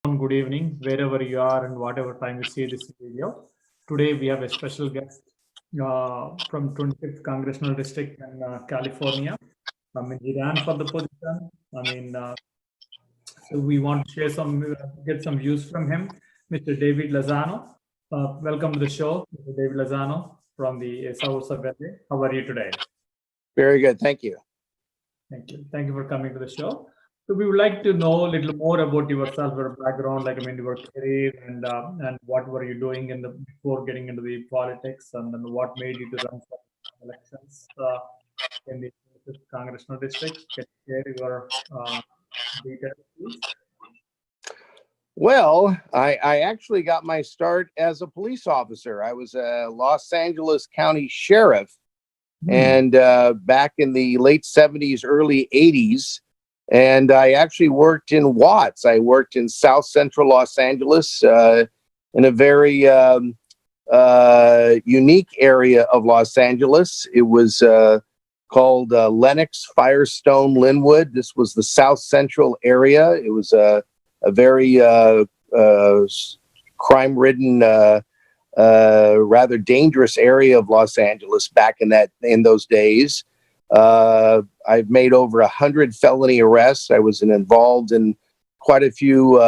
good evening, wherever you are and whatever time you see this video. Today we have a special guest from 25th Congressional District in California. He ran for the position. So we want to share get some views from him. Mr. David Lozano. Welcome to the show, Mr. David Lozano from the South of LA. How are you today? Very good. Thank you. Thank you. Thank you for coming to the show. So we would like to know a little more about yourself, your background, your career, and what were you doing before getting into the politics, and then what made you to run for elections in the congressional district. Can you share your details, please? Well, I actually got my start as a police officer. I was a Los Angeles County sheriff, and back in the late 70s, early 80s. And I actually worked in Watts. I worked in South Central Los Angeles in a very unique area of Los Angeles. It was called Lenox, Firestone, Linwood. This was the South Central area. It was a very crime-ridden, rather dangerous area of Los Angeles back in those days. I've made over 100 felony arrests. I was involved in quite a few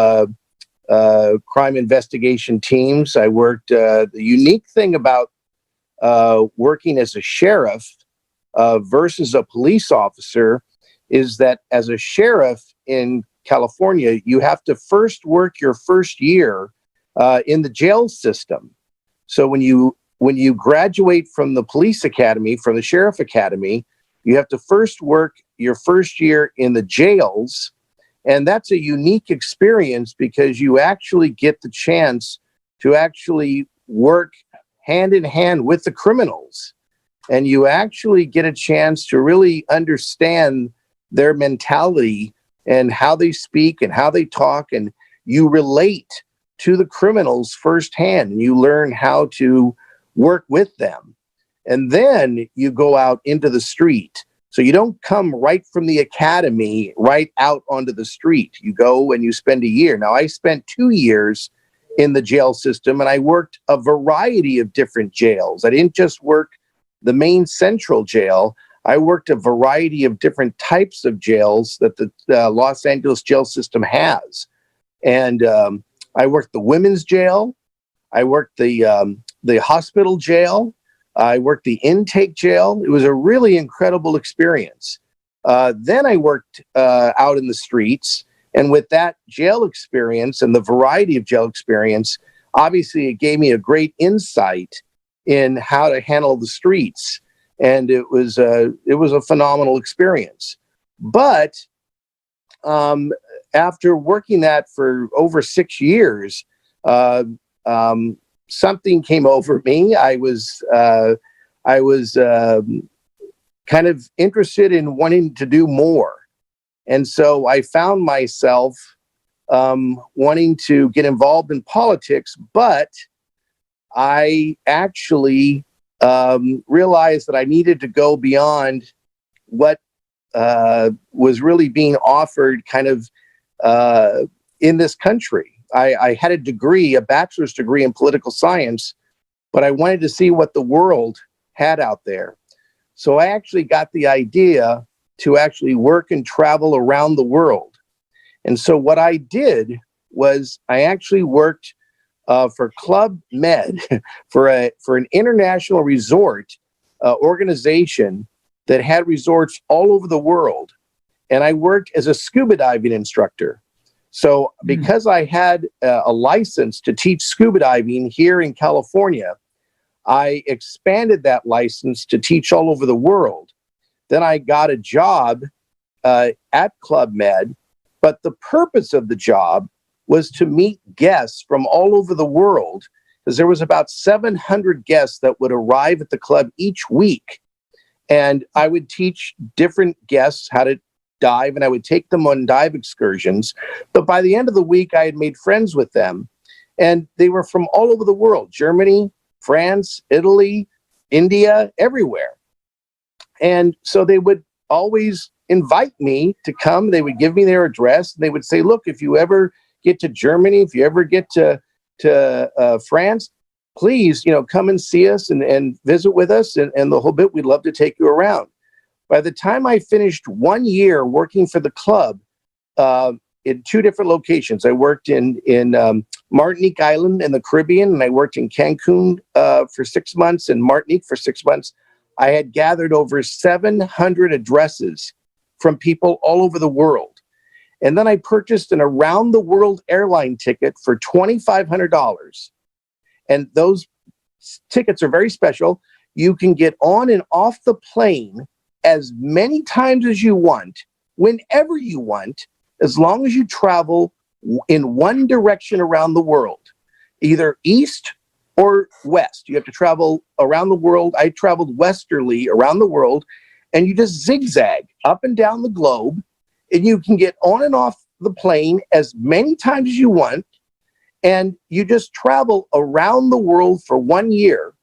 crime investigation teams. I worked. The unique thing about working as a sheriff versus a police officer is that as a sheriff in California, you have to first work your first year in the jail system. So when you graduate from the police academy, from the sheriff academy, you have to first work your first year in the jails. And that's a unique experience because you actually get the chance to actually work hand in hand with the criminals. And you actually get a chance to really understand their mentality and how they speak and how they talk. And you relate to the criminals firsthand, and you learn how to work with them. And then you go out into the street. So you don't come right from the academy right out onto the street. You go and you spend a year. Now, I spent 2 years in the jail system, and I worked a variety of different jails. I didn't just work the main central jail. I worked a variety of different types of jails that the Los Angeles jail system has. And I worked the women's jail. I worked the hospital jail. I worked the intake jail. It was a really incredible experience. Then I worked out in the streets. And with that jail experience and the variety of jail experience, obviously it gave me a great insight in how to handle the streets. And it was a phenomenal experience. But after working that for over 6 years, something came over me. I was kind of interested in wanting to do more. And so I found myself wanting to get involved in politics, but I actually realized that I needed to go beyond what was really being offered kind of in this country. I had a bachelor's degree in political science, but I wanted to see what the world had out there. So I actually got the idea to actually work and travel around the world. And so what I did was I actually worked for Club Med, for an international resort organization that had resorts all over the world. And I worked as a scuba diving instructor. So because I had a license to teach scuba diving here in California, I expanded that license to teach all over the world. Then I got a job at Club Med, but the purpose of the job was to meet guests from all over the world, because there was about 700 guests that would arrive at the club each week. And I would teach different guests how to dive, and I would take them on dive excursions. But by the end of the week, I had made friends with them, and they were from all over the world: Germany, France, Italy, India, everywhere. And so they would always invite me to come. They would give me their address, and they would say, look, if you ever get to Germany, if you ever get to France, please, come and see us and visit with us and the whole bit. We'd love to take you around. By the time I finished 1 year working for the club in 2 different locations, I worked in Martinique Island in the Caribbean, and I worked in Cancun for 6 months and Martinique for 6 months. I had gathered over 700 addresses from people all over the world. And then I purchased an around the world airline ticket for $2,500. And those tickets are very special. You can get on and off the plane as many times as you want, whenever you want, as long as you travel in one direction around the world, either east or west. You have to travel around the world. I traveled westerly around the world, and you just zigzag up and down the globe, and you can get on and off the plane as many times as you want, and you just travel around the world for 1 year.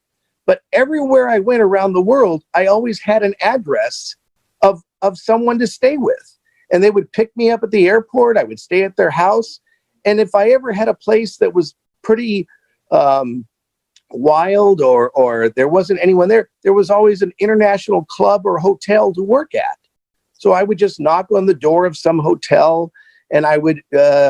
But everywhere I went around the world, I always had an address of someone to stay with. And they would pick me up at the airport. I would stay at their house. And if I ever had a place that was pretty wild or there wasn't anyone there, there was always an international club or hotel to work at. So I would just knock on the door of some hotel, and I would,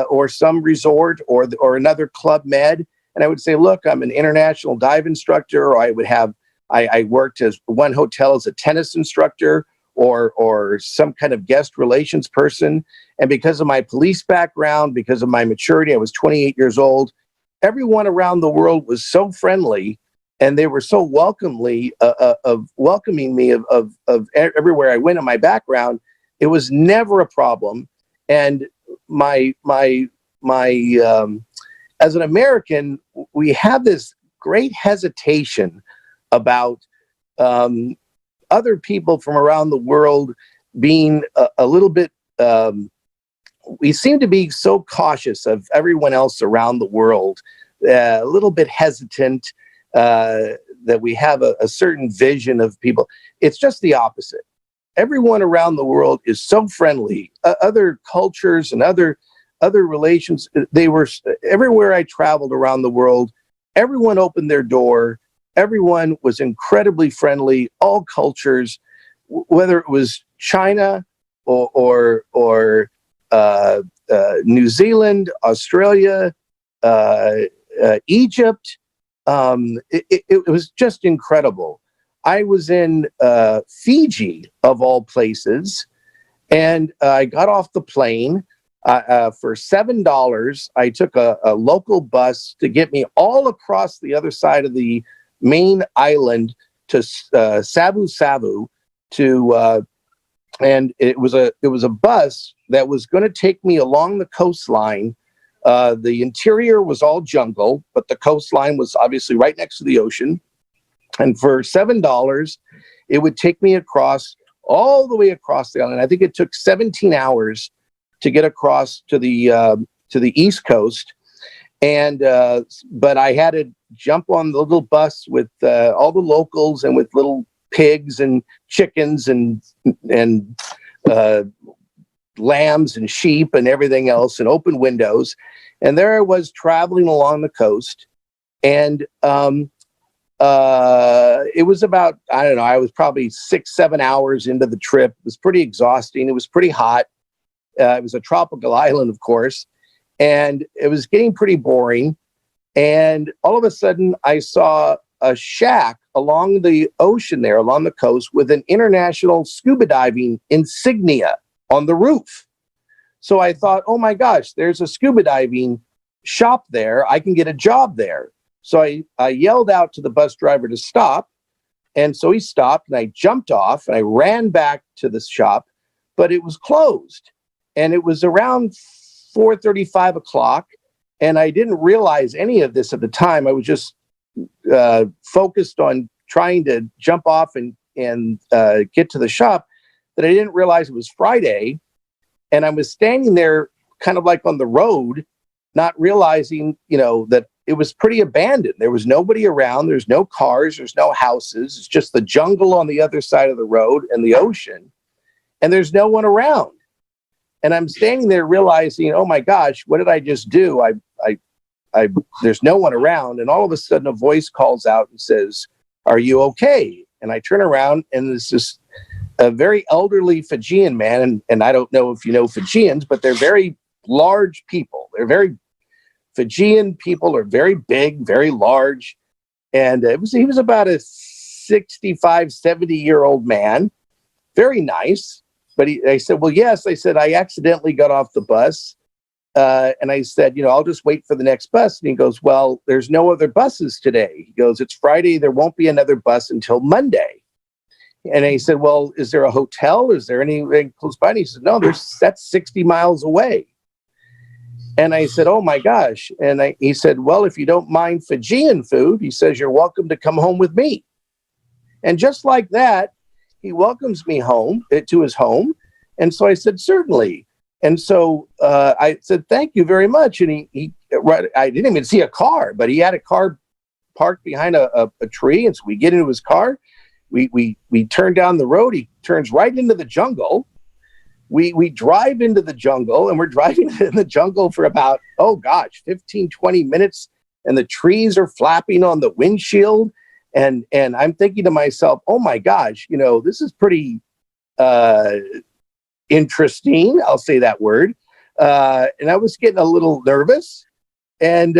or some resort or another Club Med, and I would say, look, I'm an international dive instructor, or I worked as one hotel as a tennis instructor, or some kind of guest relations person. And because of my police background, because of my maturity, I was 28 years old. Everyone around the world was so friendly, and they were so welcoming me of everywhere I went in my background. It was never a problem. And my as an American, we have this great hesitation about other people from around the world being a little bit, we seem to be so cautious of everyone else around the world, a little bit hesitant, that we have a certain vision of people. It's just the opposite. Everyone around the world is so friendly. Other cultures and other relations, they were everywhere I traveled around the world. Everyone opened their door. Everyone was incredibly friendly. All cultures, whether it was China or New Zealand, Australia, Egypt. It was just incredible. I was in Fiji, of all places, and I got off the plane. For $7, I took a local bus to get me all across the other side of the main island to Savu Savu, and it was a bus that was going to take me along the coastline. The interior was all jungle, but the coastline was obviously right next to the ocean. And for $7, it would take me across all the way across the island. I think it took 17 hours to get across to the East Coast. And but I had to jump on the little bus with all the locals and with little pigs and chickens and lambs and sheep and everything else, and open windows. And there I was traveling along the coast. And it was about, I don't know, I was probably 6-7 hours into the trip. It was pretty exhausting. It was pretty hot. It was a tropical island, of course, and it was getting pretty boring. And all of a sudden, I saw a shack along the ocean there, along the coast, with an international scuba diving insignia on the roof. So I thought, oh my gosh, there's a scuba diving shop there. I can get a job there. So I yelled out to the bus driver to stop. And so he stopped, and I jumped off and I ran back to the shop, but it was closed. And it was around 4:35 o'clock. And I didn't realize any of this at the time. I was just focused on trying to jump off and get to the shop, that I didn't realize it was Friday. And I was standing there kind of like on the road, not realizing, that it was pretty abandoned. There was nobody around. There's no cars. There's no houses. It's just the jungle on the other side of the road and the ocean. And there's no one around. And I'm standing there realizing, oh my gosh, what did I just do? There's no one around. And all of a sudden a voice calls out and says, "Are you okay?" And I turn around, and this is a very elderly Fijian man. And I don't know if you know Fijians, but they're very large people. Fijian people are very big, very large. And he was about a 65, 70-year-old man. Very nice. But I said, well, yes. I said, I accidentally got off the bus. And I said, I'll just wait for the next bus. And he goes, well, there's no other buses today. He goes, it's Friday. There won't be another bus until Monday. And he said, well, is there a hotel? Is there anything close by? And he said, no, that's 60 miles away. And I said, oh my gosh. And he said, well, if you don't mind Fijian food, he says, you're welcome to come home with me. And just like that, he welcomes me home to his home. And so I said, certainly. And so I said, thank you very much. And I didn't even see a car, but he had a car parked behind a tree. And so we get into his car. We turn down the road. He turns right into the jungle. We drive into the jungle, and we're driving in the jungle for about, 15, 20 minutes. And the trees are flapping on the windshield. And I'm thinking to myself, oh my gosh, this is pretty interesting. I'll say that word. And I was getting a little nervous and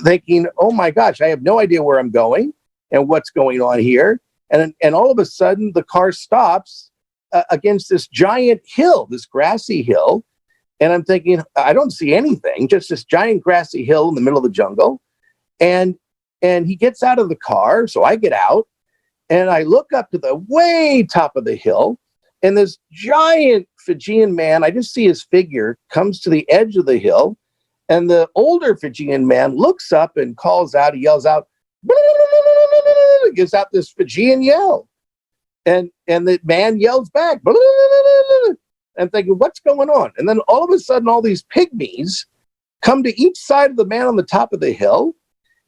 thinking, oh my gosh, I have no idea where I'm going and what's going on here. And all of a sudden the car stops against this giant hill, this grassy hill. And I'm thinking, I don't see anything, just this giant grassy hill in the middle of the jungle. And he gets out of the car. So I get out and I look up to the way top of the hill. And this giant Fijian man, I just see his figure, comes to the edge of the hill. And the older Fijian man looks up and calls out, he yells out, gives out this Fijian yell. And the man yells back. I'm thinking, what's going on? And then all of a sudden, all these pygmies come to each side of the man on the top of the hill.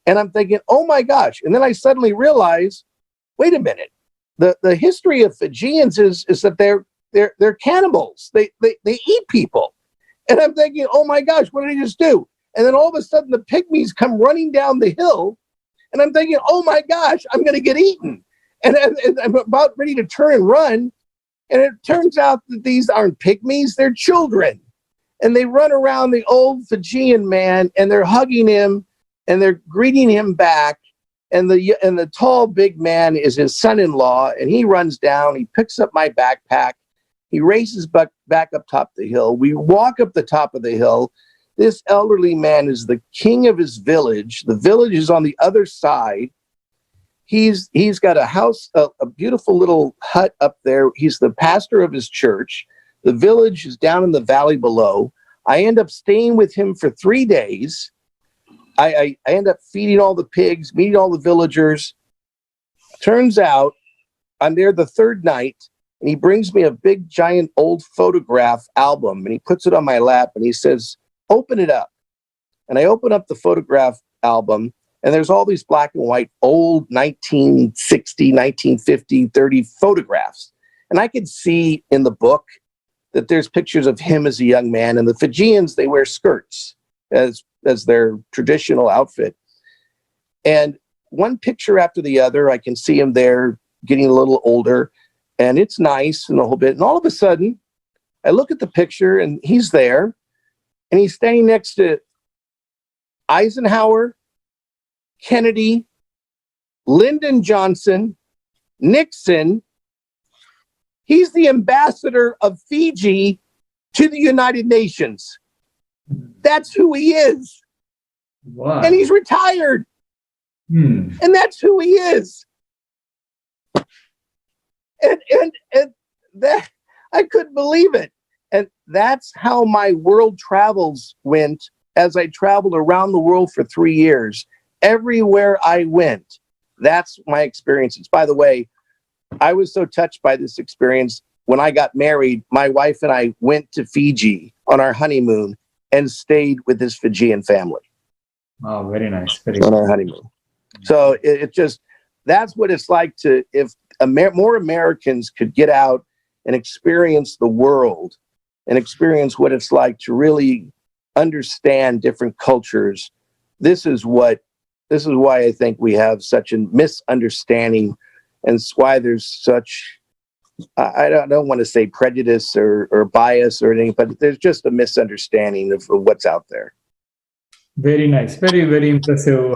And I'm thinking, oh my gosh. And then I suddenly realize, wait a minute. The history of Fijians is that they're cannibals. They eat people. And I'm thinking, oh my gosh, what did I just do? And then all of a sudden the pygmies come running down the hill. And I'm thinking, oh my gosh, I'm going to get eaten. And I'm about ready to turn and run. And it turns out that these aren't pygmies, they're children. And they run around the old Fijian man and they're hugging him and they're greeting him back. And the tall, big man is his son-in-law, and he runs down, he picks up my backpack, he races back up top the hill. We walk up the top of the hill. This elderly man is the king of his village. The village is on the other side. He's got a house, a beautiful little hut up there. He's the pastor of his church. The village is down in the valley below. I end up staying with him for 3 days. I end up feeding all the pigs, meeting all the villagers. Turns out I'm there the third night, and he brings me a big, giant, old photograph album, and he puts it on my lap, and he says, open it up. And I open up the photograph album, and there's all these black and white, old 1960, 1950, 30 photographs. And I could see in the book that there's pictures of him as a young man, and the Fijians, they wear skirts as their traditional outfit. And one picture after the other, I can see him there getting a little older, and it's nice and a whole bit. And all of a sudden, I look at the picture and he's there, and he's standing next to Eisenhower, Kennedy, Lyndon Johnson, Nixon. He's the ambassador of Fiji to the United Nations. That's who he is. Wow. And he's retired. And that's who he is. And that I couldn't believe it. And that's how my world travels went as I traveled around the world for 3 years. Everywhere I went, that's my experiences. By the way, I was so touched by this experience. When I got married, my wife and I went to Fiji on our honeymoon and stayed with this Fijian family. Oh, very nice. On our honeymoon. So it just, that's what it's like to, if more Americans could get out and experience the world and experience what it's like to really understand different cultures, this is why I think we have such a misunderstanding, and it's why there's such, I don't want to say prejudice or bias or anything, but there's just a misunderstanding of what's out there. Very nice. Very, very impressive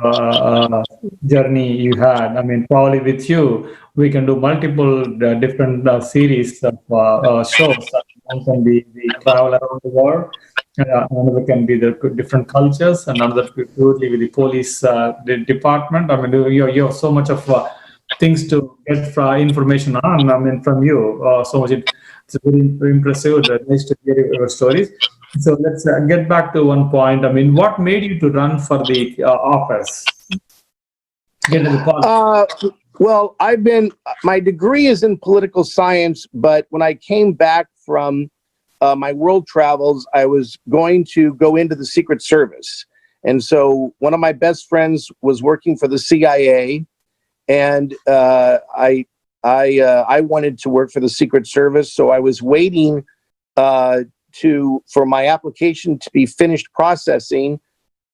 journey you had. I mean, probably with you, we can do multiple different series of shows. One can be the travel around the world, another can be the different cultures, and another purely with the police department. I mean, you have so much of things to get information on. I mean, from you, so much. It's very impressive. Nice to hear your stories. So let's get back to one point. I mean, what made you to run for the office? Get into the politics. Well, my degree is in political science, but when I came back from my world travels, I was going to go into the Secret Service. And so one of my best friends was working for the CIA, and I wanted to work for the Secret Service. So I was waiting for my application to be finished processing,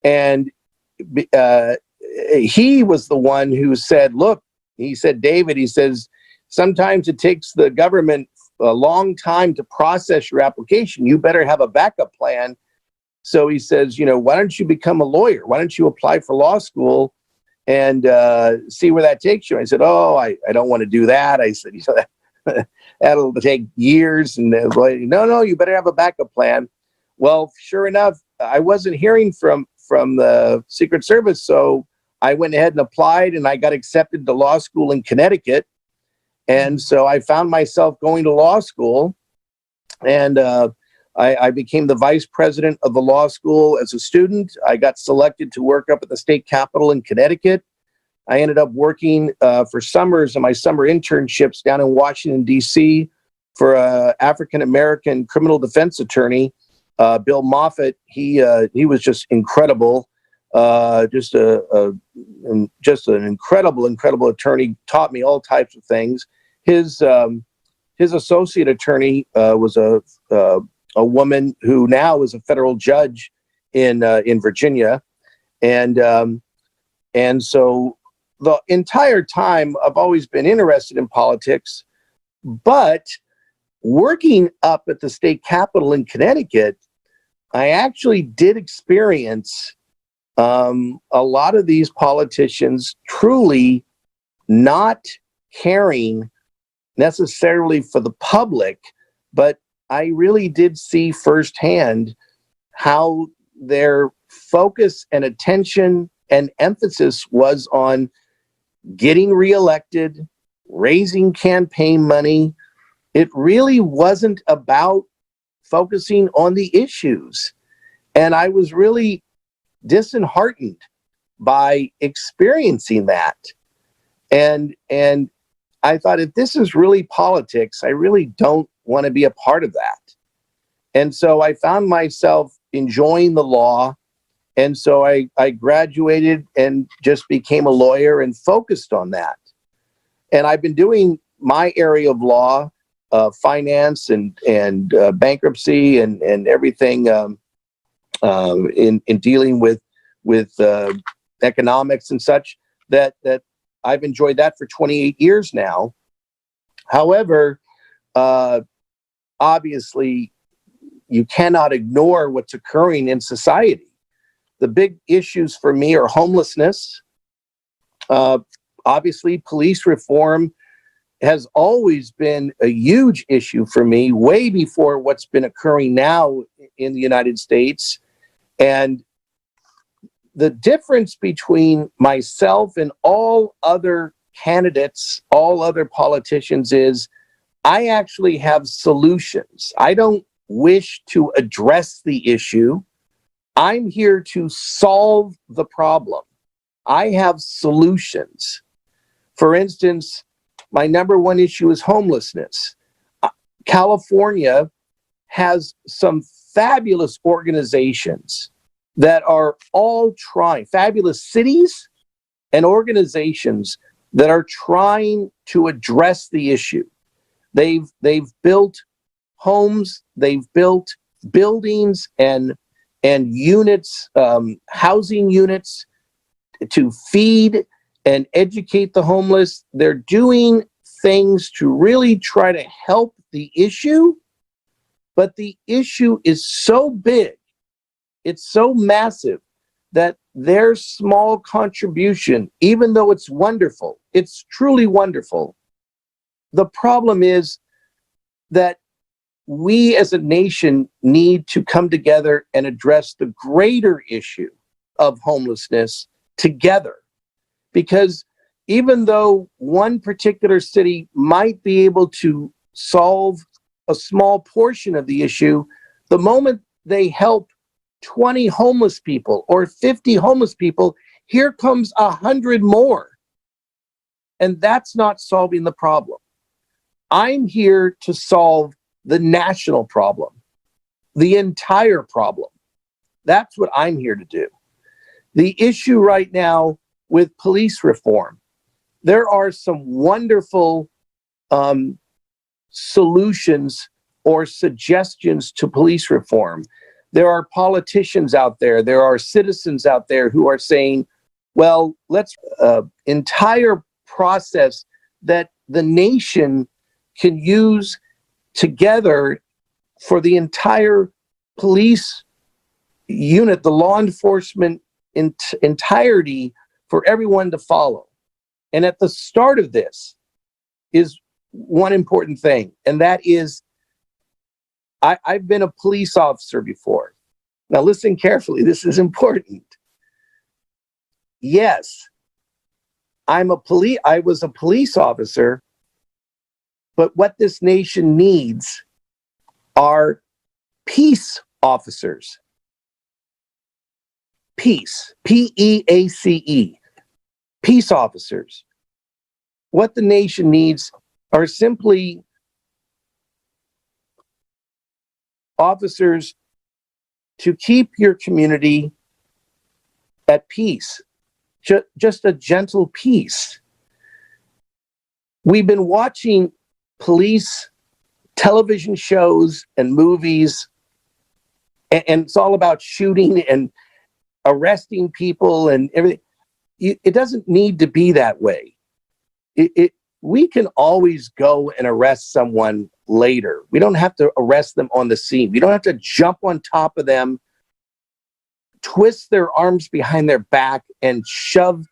and he was the one who said, look, he said, David, he says, sometimes it takes the government a long time to process your application. You better have a backup plan. So he says, why don't you become a lawyer? Why don't you apply for law school and see where that takes you? I said, oh, I don't want to do that. I said, that'll take years. And like, no, you better have a backup plan. Well, sure enough, I wasn't hearing from the Secret Service. So I went ahead and applied, and I got accepted to law school in Connecticut. And so I found myself going to law school, and I became the vice president of the law school as a student. I got selected to work up at the state capitol in Connecticut. I ended up working for summers in my summer internships down in Washington, D.C. for an African-American criminal defense attorney, Bill Moffitt. He was just incredible, just an incredible attorney, taught me all types of things. His associate attorney was a woman who now is a federal judge in Virginia. And so the entire time I've always been interested in politics, but working up at the state capitol in Connecticut, I actually did experience a lot of these politicians truly not caring necessarily for the public, but I really did see firsthand how their focus and attention and emphasis was on getting reelected, raising campaign money. It really wasn't about focusing on the issues. And I was really disheartened by experiencing that. And I thought, if this is really politics, I really don't want to be a part of that. And so I found myself enjoying the law. And so I graduated and just became a lawyer and focused on that. And I've been doing my area of law, finance and bankruptcy and everything in dealing with economics and such, that I've enjoyed that for 28 years now. However, obviously, you cannot ignore what's occurring in society. The big issues for me are homelessness. Obviously, police reform has always been a huge issue for me, way before what's been occurring now in the United States. And the difference between myself and all other candidates, all other politicians, is I actually have solutions. I don't wish to address the issue. I'm here to solve the problem. I have solutions. For instance, my number one issue is homelessness. California has some fabulous organizations that are all trying, fabulous cities and organizations that are trying to address the issue. They've built homes, they've built buildings and units, housing units to feed and educate the homeless. They're doing things to really try to help the issue, but the issue is so big, it's so massive, that their small contribution, even though it's wonderful, it's truly wonderful, the problem is that we as a nation need to come together and address the greater issue of homelessness together. Because even though one particular city might be able to solve a small portion of the issue, the moment they help 20 homeless people or 50 homeless people, here comes 100 more. And that's not solving the problem. I'm here to solve the national problem, the entire problem. That's what I'm here to do. The issue right now with police reform, there are some wonderful solutions or suggestions to police reform. There are politicians out there, there are citizens out there who are saying, well, let's entire process that the nation can use together for the entire police unit, the law enforcement entirety, for everyone to follow. And at the start of this is one important thing, and that is, I've been a police officer before. Now listen carefully, this is important. Yes, I was a police officer, but what this nation needs are peace officers. Peace, P-E-A-C-E, peace officers. What the nation needs are simply officers to keep your community at peace, just a gentle peace. We've been watching police television shows and movies, and it's all about shooting and arresting people and everything. It doesn't need to be that way. We can always go and arrest someone later. We don't have to arrest them on the scene. We don't have to jump on top of them, twist their arms behind their back, and shove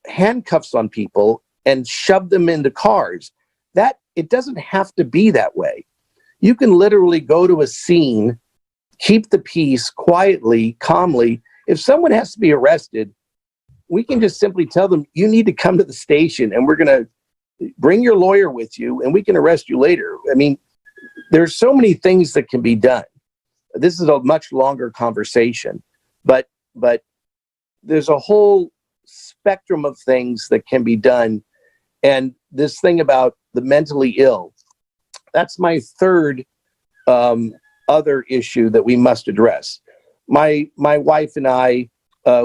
handcuffs on people and shove them into cars. It doesn't have to be that way. You can literally go to a scene, keep the peace quietly, calmly. If someone has to be arrested, we can just simply tell them, you need to come to the station and we're going to bring your lawyer with you and we can arrest you later. I mean, there's so many things that can be done. This is a much longer conversation, but there's a whole spectrum of things that can be done. And this thing about the mentally ill, that's my third other issue that we must address. My wife and I,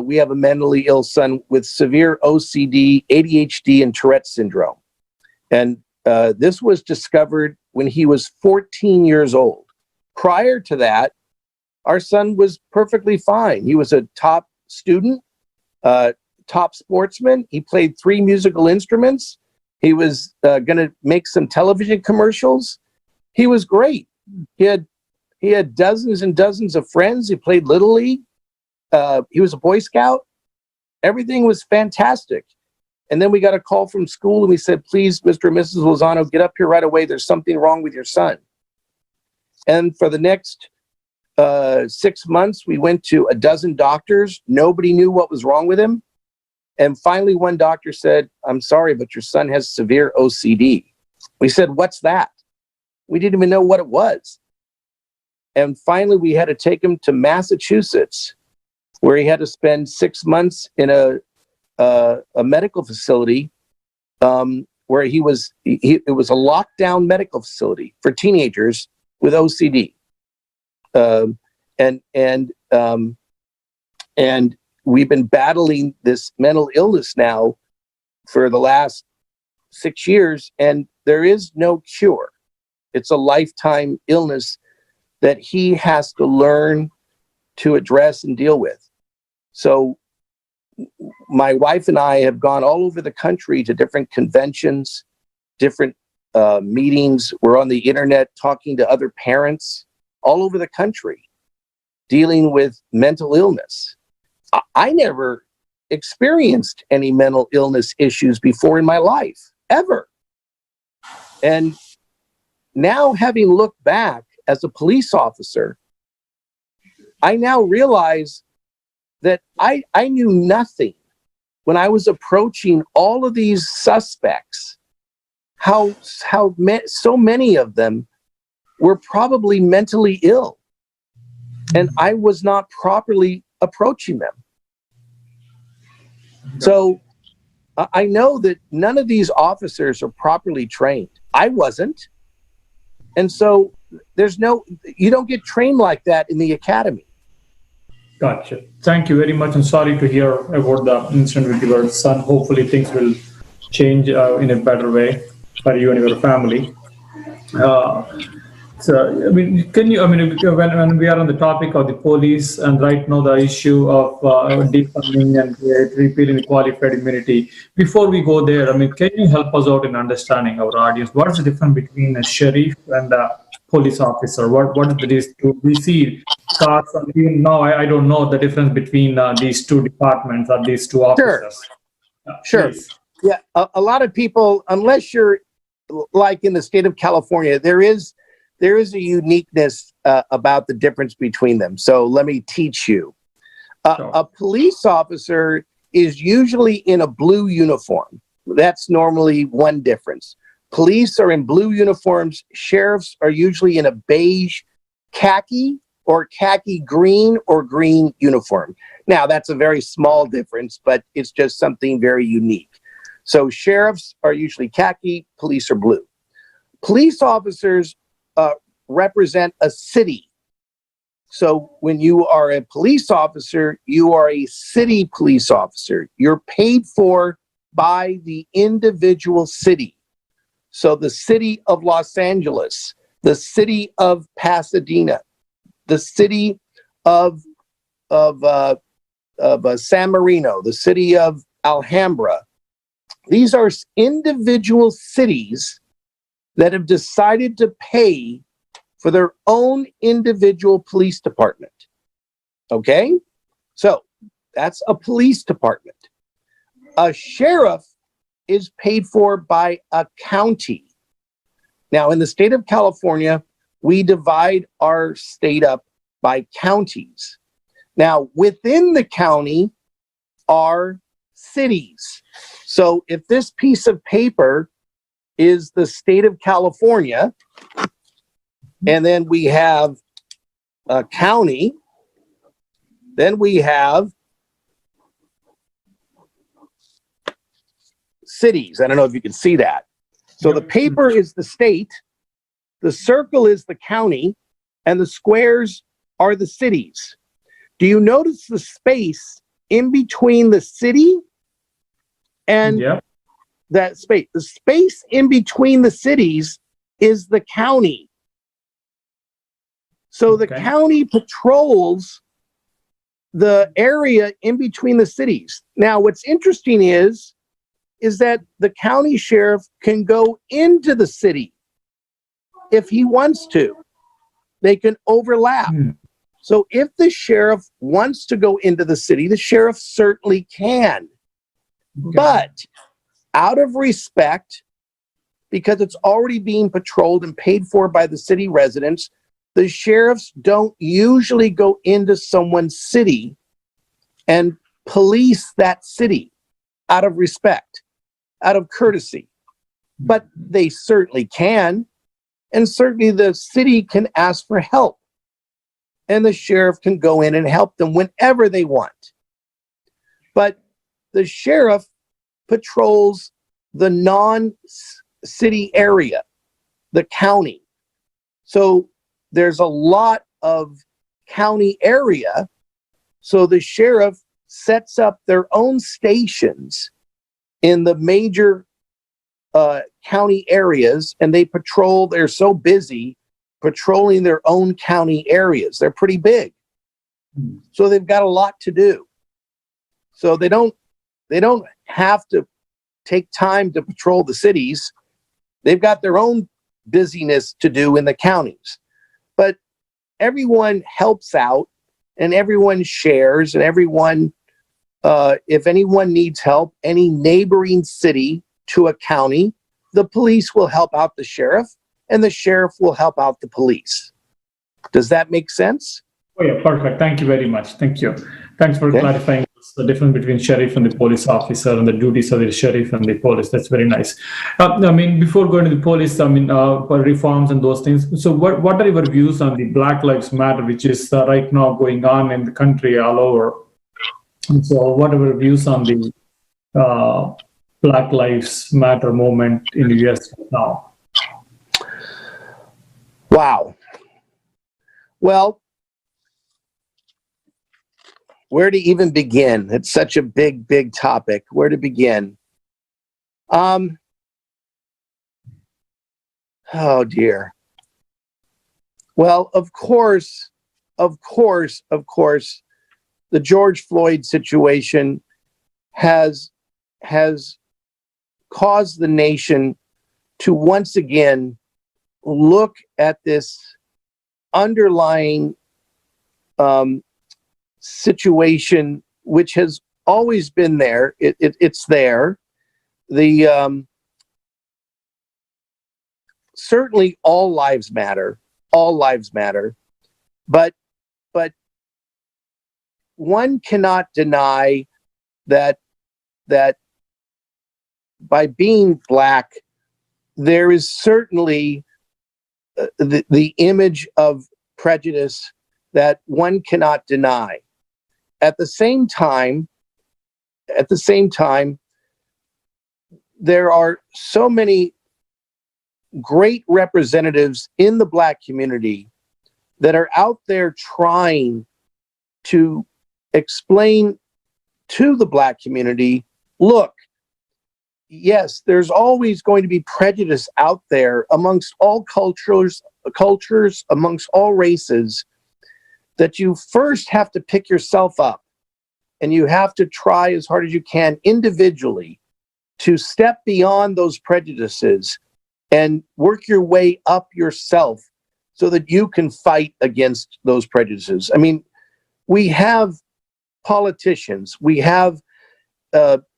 we have a mentally ill son with severe OCD, ADHD, and Tourette's syndrome. And this was discovered when he was 14 years old. Prior to that, our son was perfectly fine. He was a top student, top sportsman. He played 3 musical instruments. He was going to make some television commercials. He was great. He had dozens and dozens of friends. He played Little League. He was a Boy Scout. Everything was fantastic. And then we got a call from school and we said, please, Mr. and Mrs. Lozano, get up here right away. There's something wrong with your son. And for the next 6 months, we went to a dozen doctors. Nobody knew what was wrong with him. And finally, one doctor said, I'm sorry, but your son has severe OCD. We said, what's that? We didn't even know what it was. And finally, we had to take him to Massachusetts, where he had to spend 6 months in a medical facility, where it was a lockdown medical facility for teenagers with OCD. And we've been battling this mental illness now for the last 6 years, and there is no cure. It's a lifetime illness that he has to learn to address and deal with. So my wife and I have gone all over the country to different conventions, different meetings. We're on the internet talking to other parents all over the country, dealing with mental illness. I never experienced any mental illness issues before in my life, ever. And now, having looked back as a police officer, I now realize that I knew nothing when I was approaching all of these suspects, how so many of them were probably mentally ill, and I was not properly approaching them. So I know that none of these officers are properly trained. I wasn't. And so you don't get trained like that in the academy. Gotcha. Thank you very much. I'm sorry to hear about the incident with your son. Hopefully things will change in a better way for you and your family. So, I mean, when we are on the topic of the police and right now the issue of defunding and repealing the qualified immunity, before we go there, I mean, can you help us out in understanding our audience? What is the difference between a sheriff and a police officer? What is these two? We see cars, and even now I don't know the difference between these two departments or these two officers. Sure. Please. Yeah, a lot of people, unless you're like in the state of California, there is a uniqueness about the difference between them. So let me teach you. Sure. A police officer is usually in a blue uniform. That's normally one difference. Police are in blue uniforms. Sheriffs are usually in a beige khaki or khaki green or green uniform. Now, that's a very small difference, but it's just something very unique. So sheriffs are usually khaki, police are blue. Police officers represent a city. So when you are a police officer, you are a city police officer. You're paid for by the individual city. So the city of Los Angeles, the city of Pasadena, the city of San Marino, the city of Alhambra. These are individual cities that have decided to pay for their own individual police department. Okay? So that's a police department. A sheriff is paid for by a county. Now, in the state of California, we divide our state up by counties. Now, within the county are cities. So if this piece of paper is the state of California, and then we have a county, then we have cities. I don't know if you can see that. So the paper is the state, the circle is the county, and the squares are the cities. Do you notice the space in between the city and that space? The space in between the cities is the county. So the county patrols the area in between the cities. Now, what's interesting is that the county sheriff can go into the city if he wants to. They can overlap. So if the sheriff wants to go into the city, the sheriff certainly can. But out of respect, because it's already being patrolled and paid for by the city residents, the sheriffs don't usually go into someone's city and police that city out of respect, out of courtesy. But they certainly can. And certainly the city can ask for help. And the sheriff can go in and help them whenever they want. But the sheriff patrols the non-city area, the county. So there's a lot of county area. So the sheriff sets up their own stations in the major county areas, and they patrol. They're so busy patrolling their own county areas. They're pretty big, so they've got a lot to do. So they don't have to take time to patrol the cities. They've got their own busyness to do in the counties. But everyone helps out, and everyone shares, and everyone, if anyone needs help, any neighboring city to a county, the police will help out the sheriff, and the sheriff will help out the police. Does that make sense? Oh yeah, perfect. Thank you very much. Thank you. Thanks for clarifying the difference between sheriff and the police officer and the duties of the sheriff and the police. That's very nice. I mean, before going to the police, I mean, for reforms and those things. So what are your views on the Black Lives Matter, which is right now going on in the country all over? And so what are your views on the Black Lives Matter movement in the US now? Wow. Well, where to even begin? It's such a big, big topic. Where to begin? Oh dear. Well, of course, the George Floyd situation has caused the nation to once again look at this underlying situation, which has always been there. It's there. The certainly all lives matter. All lives matter, but one cannot deny that by being Black, there is certainly the image of prejudice that one cannot deny. At the same time, there are so many great representatives in the Black community that are out there trying to explain to the Black community, look, yes, there's always going to be prejudice out there amongst all cultures, amongst all races, that you first have to pick yourself up, and you have to try as hard as you can individually to step beyond those prejudices and work your way up yourself so that you can fight against those prejudices. I mean, we have politicians, we have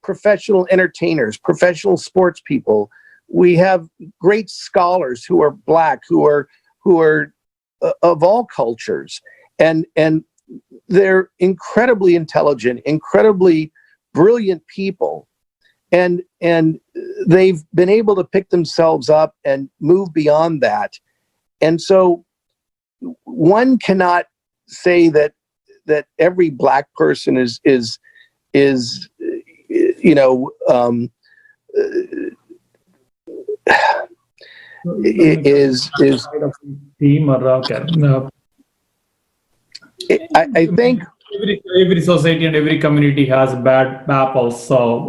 professional entertainers, professional sports people, we have great scholars who are Black, who are of all cultures, and they're incredibly intelligent, incredibly brilliant people, and they've been able to pick themselves up and move beyond that. And so one cannot say that every Black person is you know, is team or okay. I think every society and every community has bad apples. So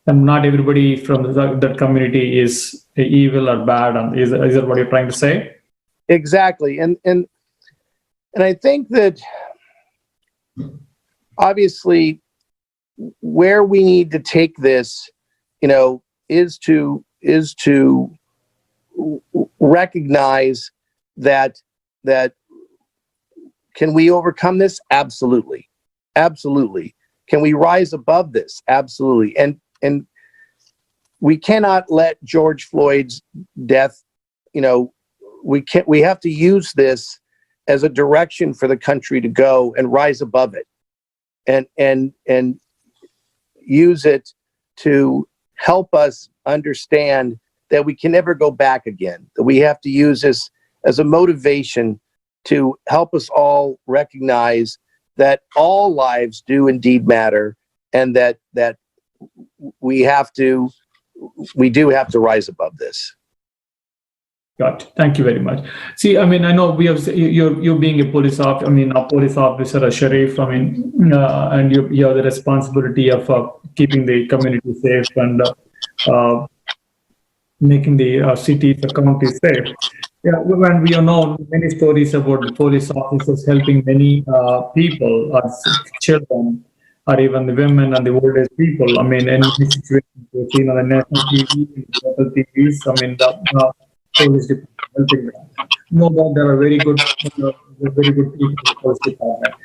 not everybody from that community is evil or bad. And is that what you're trying to say? Exactly, and I think that obviously where we need to take this, you know, is to recognize that can we overcome this? Absolutely. Can we rise above this? Absolutely. And we cannot let George Floyd's death, you know, we have to use this as a direction for the country to go and rise above it, and use it to help us understand that we can never go back again, that we have to use this as a motivation to help us all recognize that all lives do indeed matter, and that we do have to rise above this. Got it. Thank you very much. See, I mean, I know we have you being a police officer. I mean, a police officer, a sheriff. I mean, and you have the responsibility of keeping the community safe and making the cities, the counties safe. Yeah, when we know many stories about the police officers helping many people, children, or even the women and the old age people. I mean, in many situations we've seen on the national TV, local TVs. I mean, the police department helping them. No doubt there are very good people in the police department.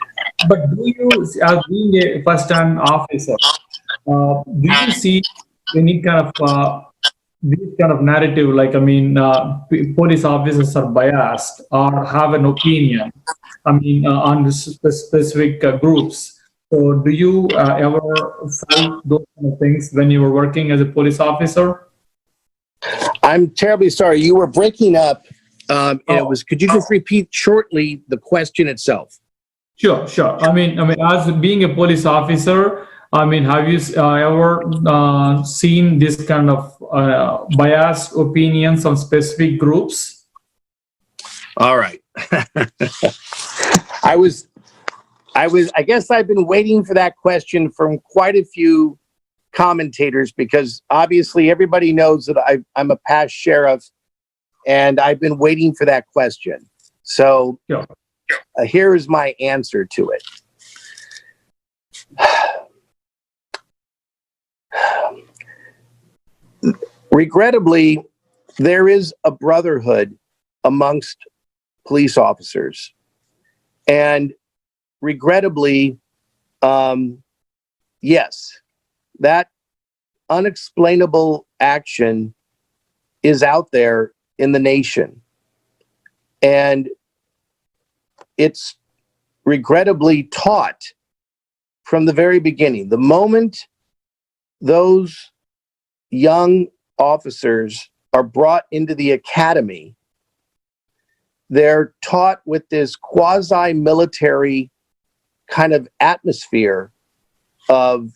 But do you, as being a first-time officer, do you see any kind of this kind of narrative, like, I mean, police officers are biased or have an opinion, I mean, on specific groups. So do you ever felt those kind of things when you were working as a police officer? I'm terribly sorry. You were breaking up. And it Oh, was, could you just repeat shortly the question itself? sure, sure. I mean, as being a police officer, I mean, have you ever seen this kind of biased opinions on specific groups? All right. I was, I guess I've been waiting for that question from quite a few commentators, because obviously everybody knows that I'm a past sheriff, and I've been waiting for that question. So Sure. here is my answer to it. Regrettably, there is a brotherhood amongst police officers. And regrettably, yes, that unexplainable action is out there in the nation. And it's regrettably taught from the very beginning. The moment those young officers are brought into the academy, they're taught with this quasi-military kind of atmosphere of,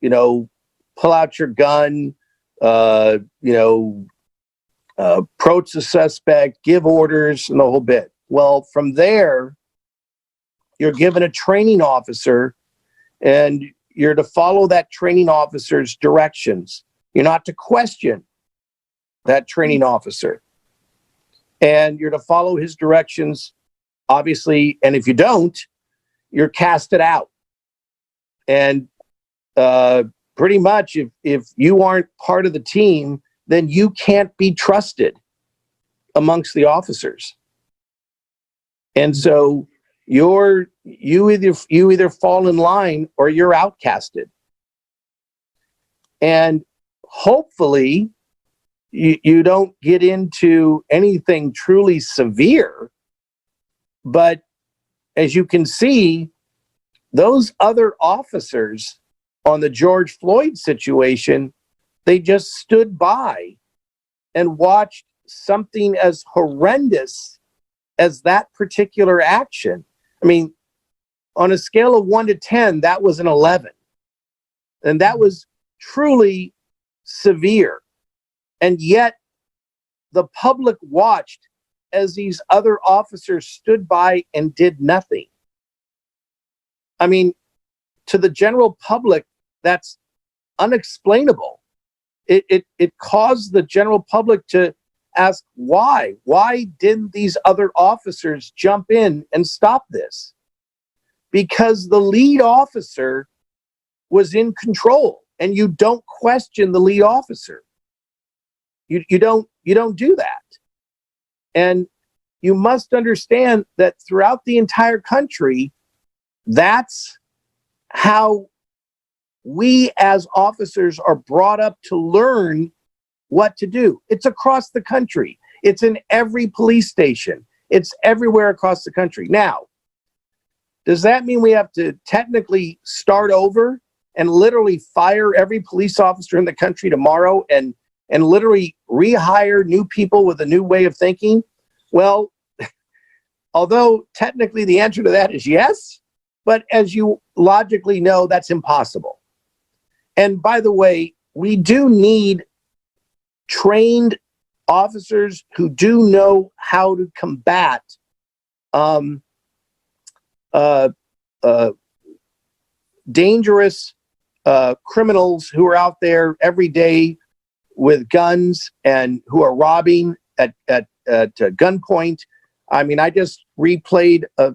you know, pull out your gun, approach the suspect, give orders, and the whole bit. Well, from there, you're given a training officer, and you're to follow that training officer's directions. You're not to question that training officer. And you're to follow his directions, obviously. And if you don't, you're casted out. And pretty much, if you aren't part of the team, then you can't be trusted amongst the officers. And so you either fall in line or you're outcasted. And hopefully you don't get into anything truly severe. But as you can see, those other officers on the George Floyd situation, they just stood by and watched something as horrendous as that particular action. I mean, on a scale of 1 to 10, that was an 11. And that was truly severe. And yet the public watched as these other officers stood by and did nothing. I mean, to the general public, that's unexplainable. It caused the general public to ask why. Why didn't these other officers jump in and stop this? Because the lead officer was in control, and you don't question the lead officer. You don't do that. And you must understand that throughout the entire country, that's how we as officers are brought up to learn what to do. It's across the country. It's in every police station. It's everywhere across the country. Now, does that mean we have to technically start over and literally fire every police officer in the country tomorrow and literally rehire new people with a new way of thinking? Well, although technically the answer to that is yes, but as you logically know, that's impossible. And by the way, we do need trained officers who do know how to combat dangerous criminals who are out there every day with guns and who are robbing at gunpoint. I mean, I just replayed a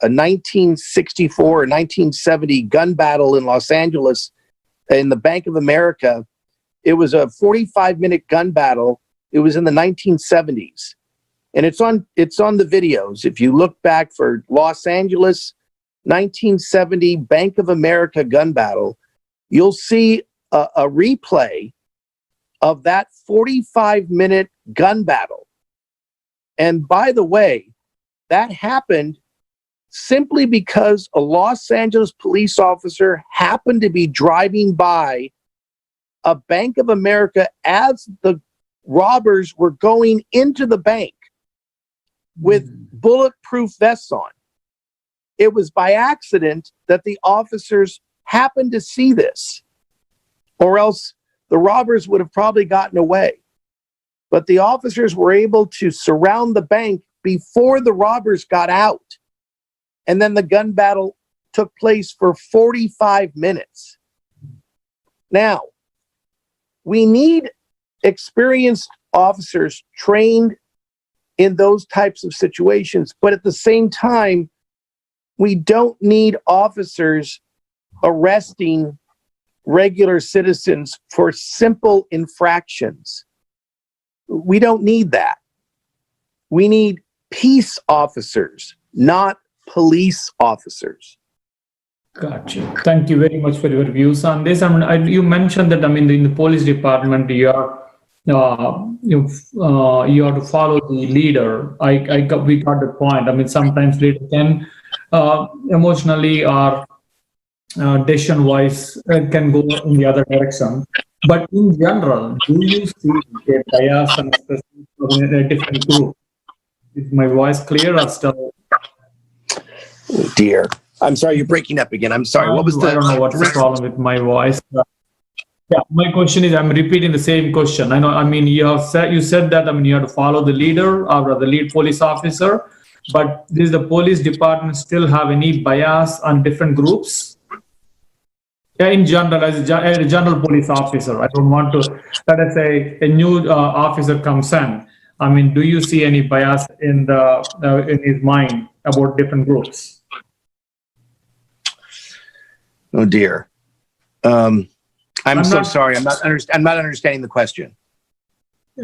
1964 or 1970 gun battle in Los Angeles in the Bank of America. It was a 45-minute gun battle. It was in the 1970s. And it's on the videos. If you look back for Los Angeles 1970 Bank of America gun battle, you'll see a replay of that 45-minute gun battle. And by the way, that happened simply because a Los Angeles police officer happened to be driving by a Bank of America as the robbers were going into the bank with bulletproof vests on. It was by accident that the officers happened to see this, or else the robbers would have probably gotten away. But the officers were able to surround the bank before the robbers got out. And then the gun battle took place for 45 minutes. Now, we need experienced officers trained in those types of situations, but at the same time, we don't need officers arresting regular citizens for simple infractions. We don't need that. We need peace officers, not police officers. Gotcha. Thank you very much for your views on this. I mean, you mentioned that, I mean, in the police department, you have to follow the leader. We got the point. I mean, sometimes leader can emotionally or decision-wise can go in the other direction. But in general, do you see a bias and in a different group? Is my voice clear or still? Oh dear. I'm sorry, you're breaking up again. I'm sorry. What was the? I don't know what's the problem with my voice. Yeah, my question is, I'm repeating the same question. I know. I mean, you said that. I mean, you have to follow the leader or the lead police officer. But does the police department still have any bias on different groups? Yeah, in general, as a general police officer, I don't want to. Let us say a new officer comes in. I mean, do you see any bias in his mind about different groups? Oh dear. I'm so sorry. I'm not understanding the question.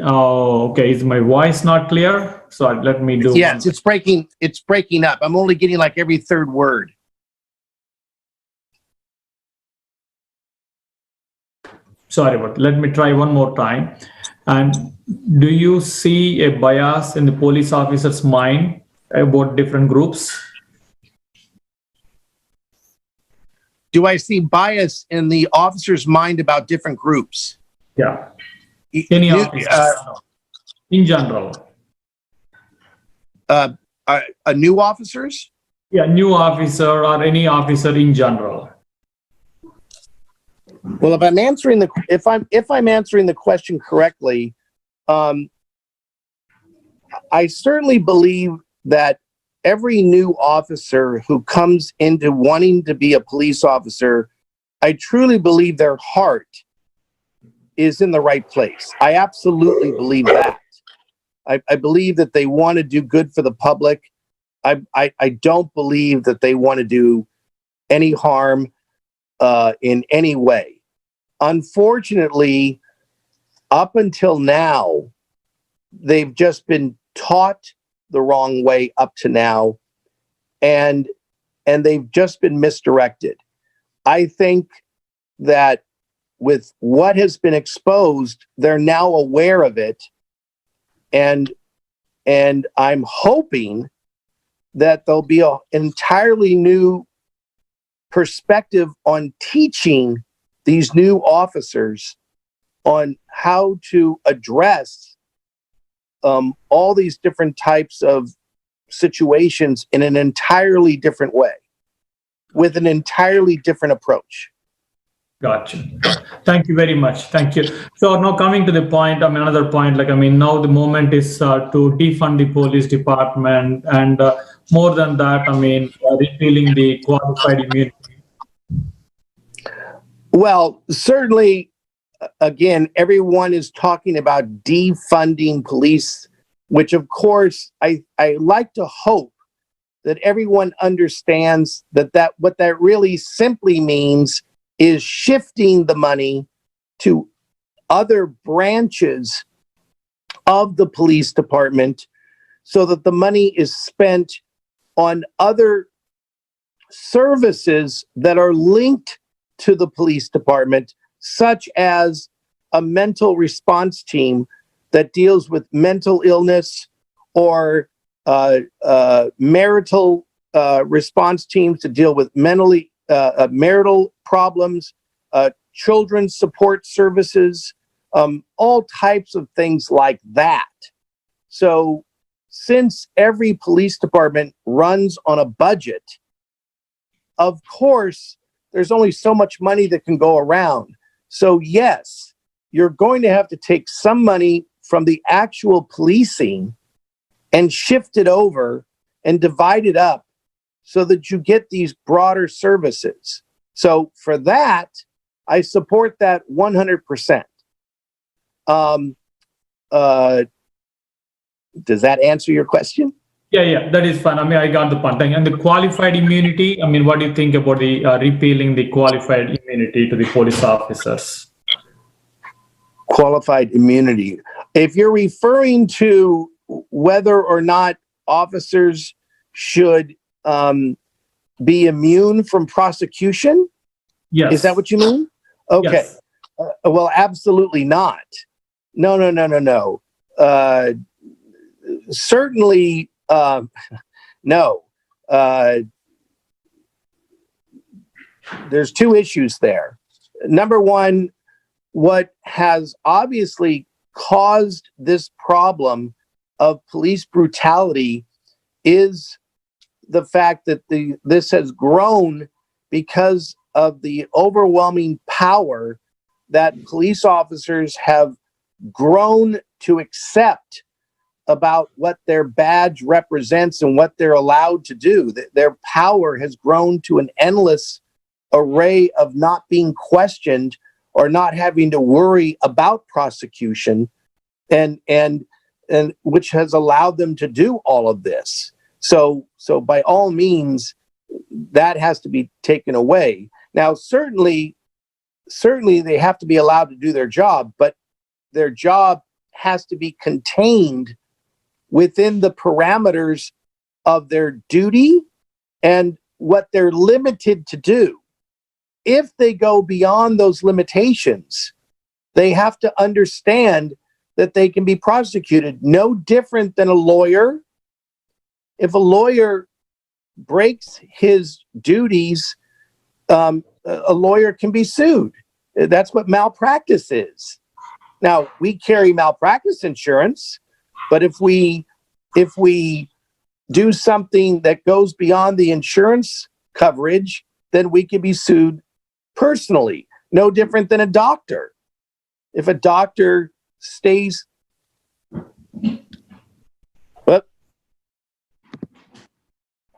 Oh, okay. Is my voice not clear? So let me do. Yes, it's breaking up. I'm only getting like every third word. Sorry, but let me try one more time. And do you see a bias in the police officer's mind about different groups? Do I see bias in the officer's mind about different groups? Yeah. Any officer, in general. New officers? Yeah, new officer or any officer in general. Well, if I'm answering the question correctly, I certainly believe that every new officer who comes into wanting to be a police officer, I truly believe their heart is in the right place. I absolutely believe that. I believe that they want to do good for the public. I don't believe that they want to do any harm in any way. Unfortunately, up until now, they've just been taught the wrong way up to now, and they've just been misdirected. I think that with what has been exposed, they're now aware of it, and I'm hoping that there'll be an entirely new perspective on teaching these new officers on how to address all these different types of situations in an entirely different way, with an entirely different approach. Gotcha. Thank you very much. Thank you. So now coming to the point, I mean, another point, like, I mean, now the moment is to defund the police department, and more than that, I mean, repealing the qualified immunity. Well, certainly again, everyone is talking about defunding police, which of course I like to hope that everyone understands that what that really simply means is shifting the money to other branches of the police department so that the money is spent on other services that are linked to the police department, such as a mental response team that deals with mental illness, or marital response teams to deal with marital problems, children's support services, all types of things like that. So since every police department runs on a budget, of course, there's only so much money that can go around. So yes, you're going to have to take some money from the actual policing and shift it over and divide it up so that you get these broader services. So for that, I support that 100%. Does that answer your question? Yeah, that is fine. I mean, I got the point. And the qualified immunity, I mean, what do you think about the repealing the qualified immunity to the police officers? Qualified immunity. If you're referring to whether or not officers should be immune from prosecution, yes. Is that what you mean? Okay. Yes. Well, absolutely not. No. Certainly, no. There's two issues there. Number one, what has obviously caused this problem of police brutality is the fact that this has grown because of the overwhelming power that police officers have grown to accept about what their badge represents and what they're allowed to do. Their power has grown to an endless array of not being questioned or not having to worry about prosecution, and which has allowed them to do all of this. So by all means, that has to be taken away. Now, certainly they have to be allowed to do their job, but their job has to be contained within the parameters of their duty and what they're limited to do. If they go beyond those limitations, they have to understand that they can be prosecuted, no different than a lawyer. If a lawyer breaks his duties, a lawyer can be sued. That's what malpractice is. Now, we carry malpractice insurance, but if we do something that goes beyond the insurance coverage, then we can be sued personally. No different than a doctor. If a doctor stays,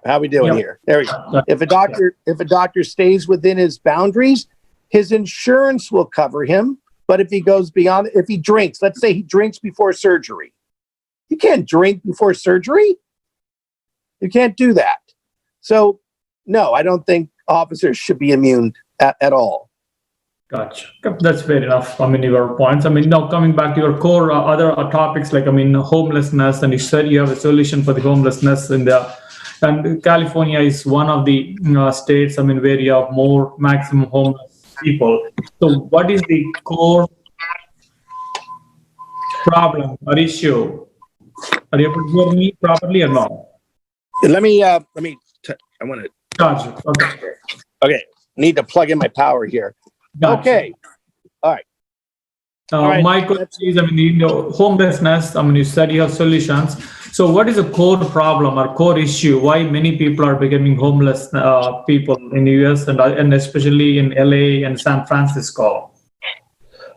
how we doing here? There we go. If a doctor stays within his boundaries, his insurance will cover him. But if he goes beyond, if he drinks, let's say he drinks before surgery. You can't drink before surgery. You can't do that. So, no, I don't think officers should be immune at all. Gotcha. That's fair enough. I mean, your points. I mean, now coming back to your core other topics, like, I mean, homelessness, and you said you have a solution for the homelessness and California is one of the states, I mean, where you have more maximum homeless people. So what is the core problem or issue? Are you able to hear me properly or not? I want to Charge it. Okay. Need to plug in my power here. Gotcha. Okay. All right. My question is, I mean, homelessness, I mean, you said you have solutions. So what is the core problem or core issue? Why many people are becoming homeless people in the US and especially in LA and San Francisco?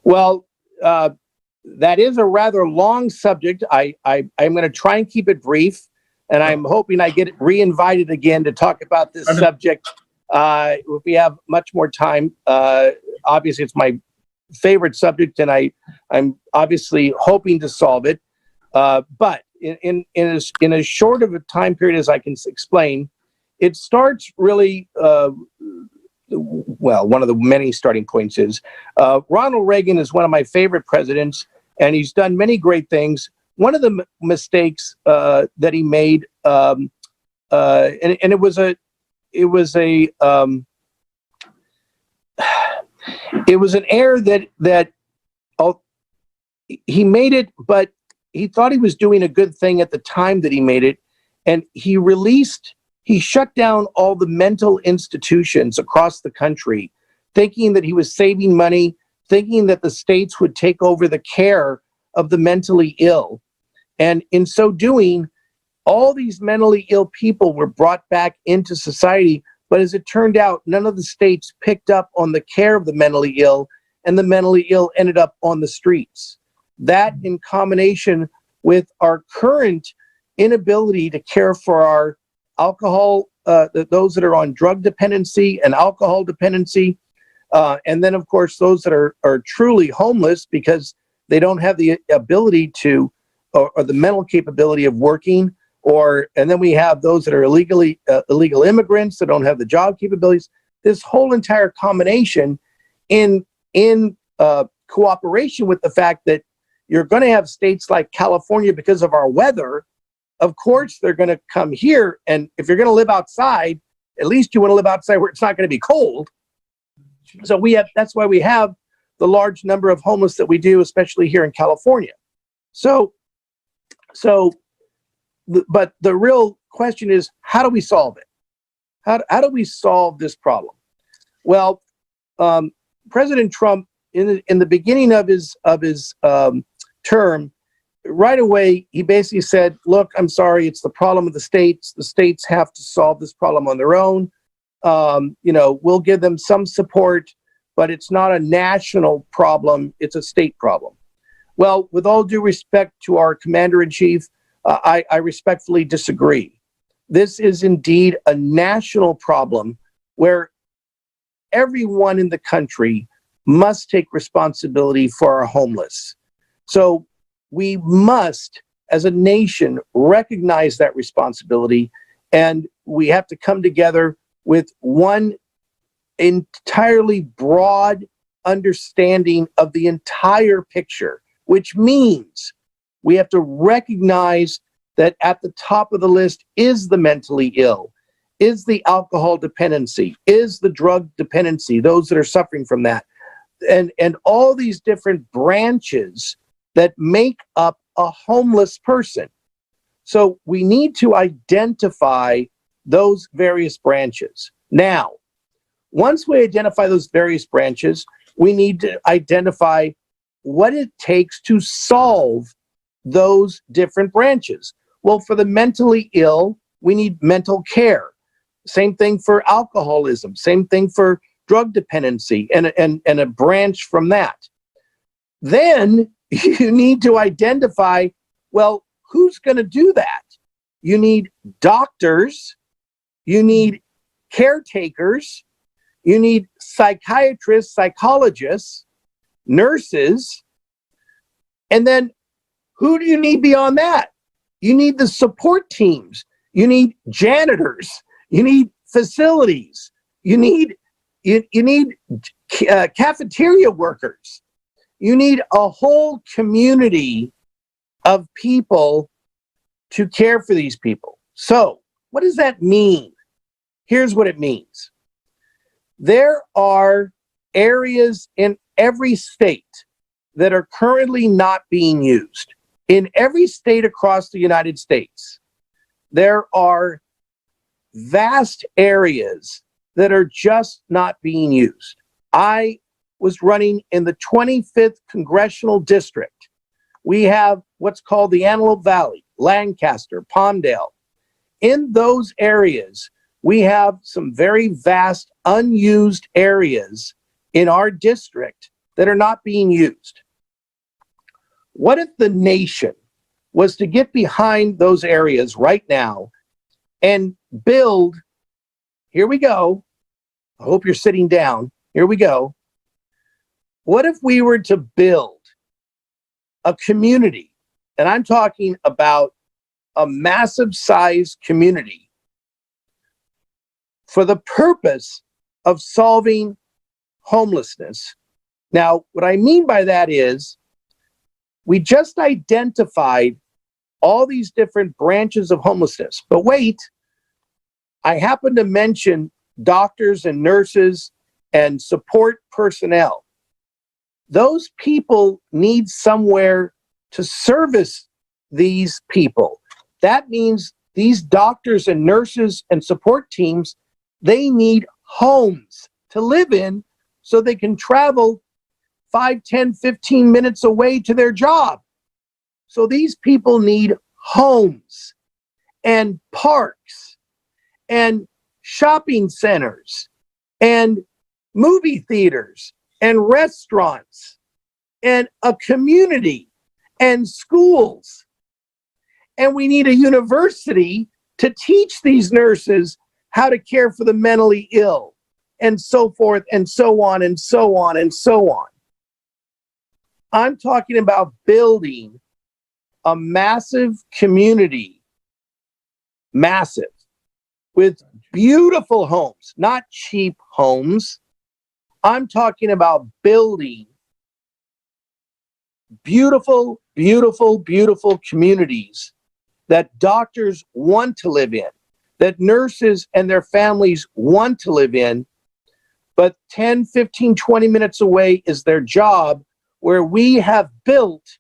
Well, that is a rather long subject. I'm going to try and keep it brief, and I'm hoping I get re-invited again to talk about this subject if we have much more time. Obviously, it's my favorite subject, and I'm obviously hoping to solve it. But in as short of a time period as I can explain, it starts really, well, one of the many starting points is Ronald Reagan is one of my favorite presidents, and he's done many great things. One of the mistakes that he made, and it was an error that he made it, but he thought he was doing a good thing at the time that he made it, and he shut down all the mental institutions across the country, thinking that he was saving money, thinking that the states would take over the care of the mentally ill. And in so doing, all these mentally ill people were brought back into society. But as it turned out, none of the states picked up on the care of the mentally ill, and the mentally ill ended up on the streets. That, in combination with our current inability to care for our alcohol, those that are on drug dependency and alcohol dependency, and then, of course, those that are truly homeless because they don't have the ability to, or the mental capability of working, and then we have those that are illegal immigrants that don't have the job capabilities. This whole entire combination in cooperation with the fact that you're going to have states like California, because of our weather, of course, they're going to come here. And if you're going to live outside, at least you want to live outside where it's not going to be cold. So that's why we have the large number of homeless that we do, especially here in California. But the real question is, how do we solve it? How do we solve this problem? Well, President Trump, in the beginning of his term, right away, he basically said, look, I'm sorry, it's the problem of the states. The states have to solve this problem on their own. We'll give them some support, but it's not a national problem. It's a state problem. Well, with all due respect to our commander-in-chief, I respectfully disagree. This is indeed a national problem where everyone in the country must take responsibility for our homeless. So we must, as a nation, recognize that responsibility, and we have to come together with one entirely broad understanding of the entire picture, which means we have to recognize that at the top of the list is the mentally ill, is the alcohol dependency, is the drug dependency, those that are suffering from that, and all these different branches that make up a homeless person. So we need to identify those various branches. Now, once we identify those various branches, we need to identify what it takes to solve those different branches. Well, for the mentally ill, we need mental care. Same thing for alcoholism. Same thing for drug dependency and a branch from that. Then you need to identify, well, who's going to do that? You need doctors. You need caretakers. You need psychiatrists, psychologists, nurses. And then who do you need beyond that? You need the support teams. You need janitors. You need facilities. You need cafeteria workers. You need a whole community of people to care for these people. So, what does that mean? Here's what it means. There are areas in every state that are currently not being used. In every state across the United States, there are vast areas that are just not being used. I was running in the 25th Congressional District. We have what's called the Antelope Valley, Lancaster, Palmdale. In those areas, we have some very vast unused areas in our district that are not being used. What if the nation was to get behind those areas right now and build, here we go, I hope you're sitting down, here we go, What if we were to build a community, and I'm talking about a massive size community, for the purpose of solving homelessness? Now, what I mean by that is we just identified all these different branches of homelessness. But wait, I happen to mention doctors and nurses and support personnel. Those people need somewhere to service these people. That means these doctors and nurses and support teams, they need homes to live in so they can travel 5, 10, 15 minutes away to their job. So these people need homes and parks and shopping centers and movie theaters and restaurants and a community and schools. And we need a university to teach these nurses how to care for the mentally ill, and so forth and so on and so on and so on. I'm talking about building a massive community, massive, with beautiful homes, not cheap homes. I'm talking about building beautiful, beautiful, beautiful communities that doctors want to live in, that nurses and their families want to live in, but 10, 15, 20 minutes away is their job, where we have built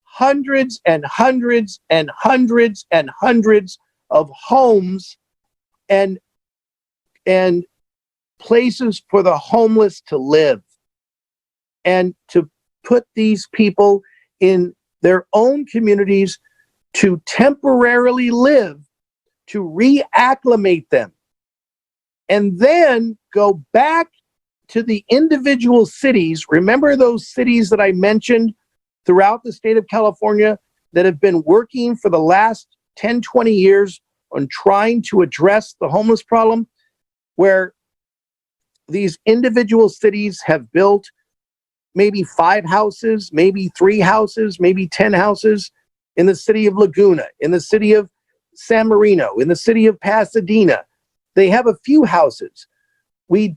hundreds and hundreds and hundreds and hundreds of homes and places for the homeless to live, and to put these people in their own communities to temporarily live, to reacclimate them, and then go back to the individual cities. Remember those cities that I mentioned throughout the state of California that have been working for the last 10, 20 years on trying to address the homeless problem, where these individual cities have built maybe 5 houses, maybe 3 houses, maybe 10 houses in the city of Laguna, in the city of San Marino, in the city of Pasadena. They have a few houses. We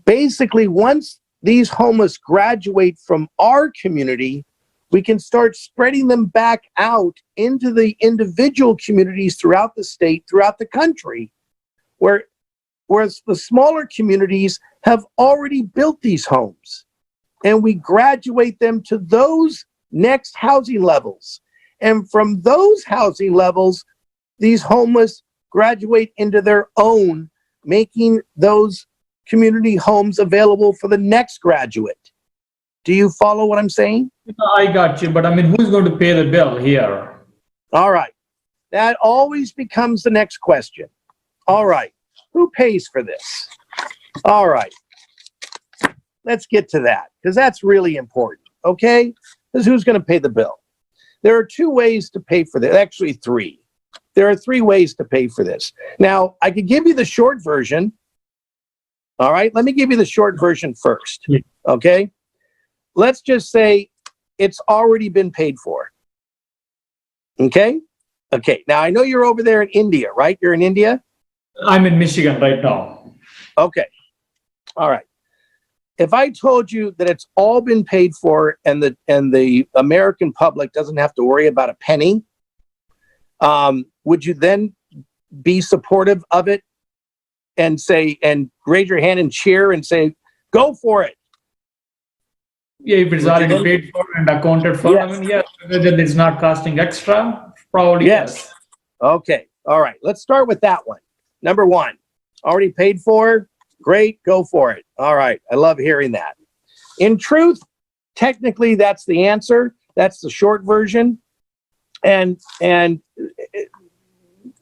basically, once these homeless graduate from our community, we can start spreading them back out into the individual communities throughout the state, throughout the country, whereas the smaller communities have already built these homes. And we graduate them to those next housing levels. And from those housing levels, these homeless graduate into their own, making those community homes available for the next graduate. Do you follow what I'm saying? I got you, but I mean, who's going to pay the bill here? All right. That always becomes the next question. All right. Who pays for this? All right. Let's get to that, because that's really important, okay? Because who's going to pay the bill? There are 2 ways to pay for this. Actually, 3. There are 3 ways to pay for this. Now, I could give you the short version. All right, let me give you the short version first, okay? Let's just say it's already been paid for, okay? Okay, now I know you're over there in India, right? You're in India? I'm in Michigan right now. Okay, all right. If I told you that it's all been paid for and the American public doesn't have to worry about a penny, would you then be supportive of it and say, and raise your hand and cheer and say, go for it? Yeah, if it's already paid for and accounted for, Yes. I mean, yes, whether it's not costing extra, probably yes. Okay, all right. Let's start with that one. Number 1, already paid for. Great, go for it. All right, I love hearing that. In truth, technically, that's the answer. That's the short version, and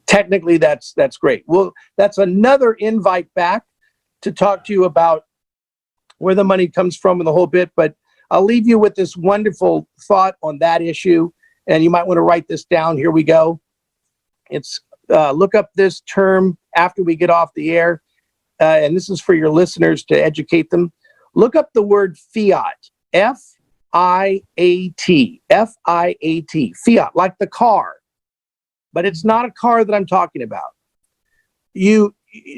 technically, that's great. Well, that's another invite back to talk to you about where the money comes from and the whole bit. But I'll leave you with this wonderful thought on that issue, and you might want to write this down. Here we go. It's look up this term after we get off the air. And this is for your listeners to educate them. Look up the word fiat. F-I-A-T. F-I-A-T. Fiat, like the car. But it's not a car that I'm talking about. You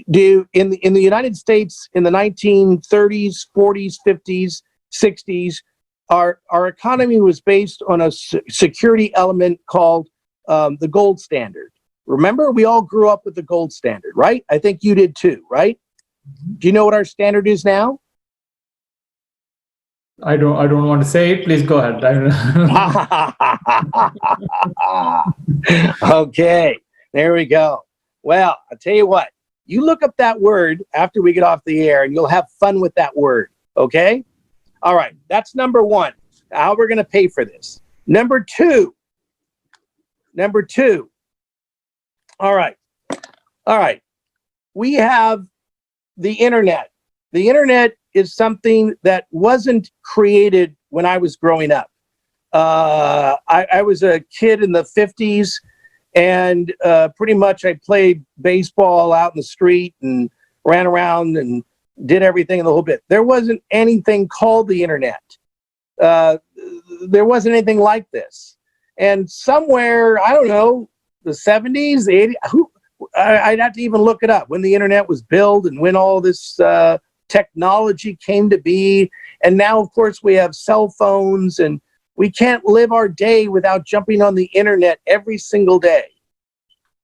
do in the United States in the 1930s, 40s, 50s, 60s, our economy was based on a security element called the gold standard. Remember, we all grew up with the gold standard, right? I think you did too, right? Do you know what our standard is now? I don't want to say it. Please go ahead. Okay, there we go. Well, I'll tell you what. You look up that word after we get off the air, and you'll have fun with that word. Okay? All right. That's number one. How we're going to pay for this. Number two. All right. We have the internet. The internet is something that wasn't created when I was growing up. I was a kid in the 50s, and pretty much I played baseball out in the street and ran around and did everything in the whole bit. There wasn't anything called the internet. There wasn't anything like this. And somewhere, I don't know, the 70s, the 80s, I'd have to even look it up when the internet was built and when all this technology came to be. And now, of course, we have cell phones, and we can't live our day without jumping on the internet every single day.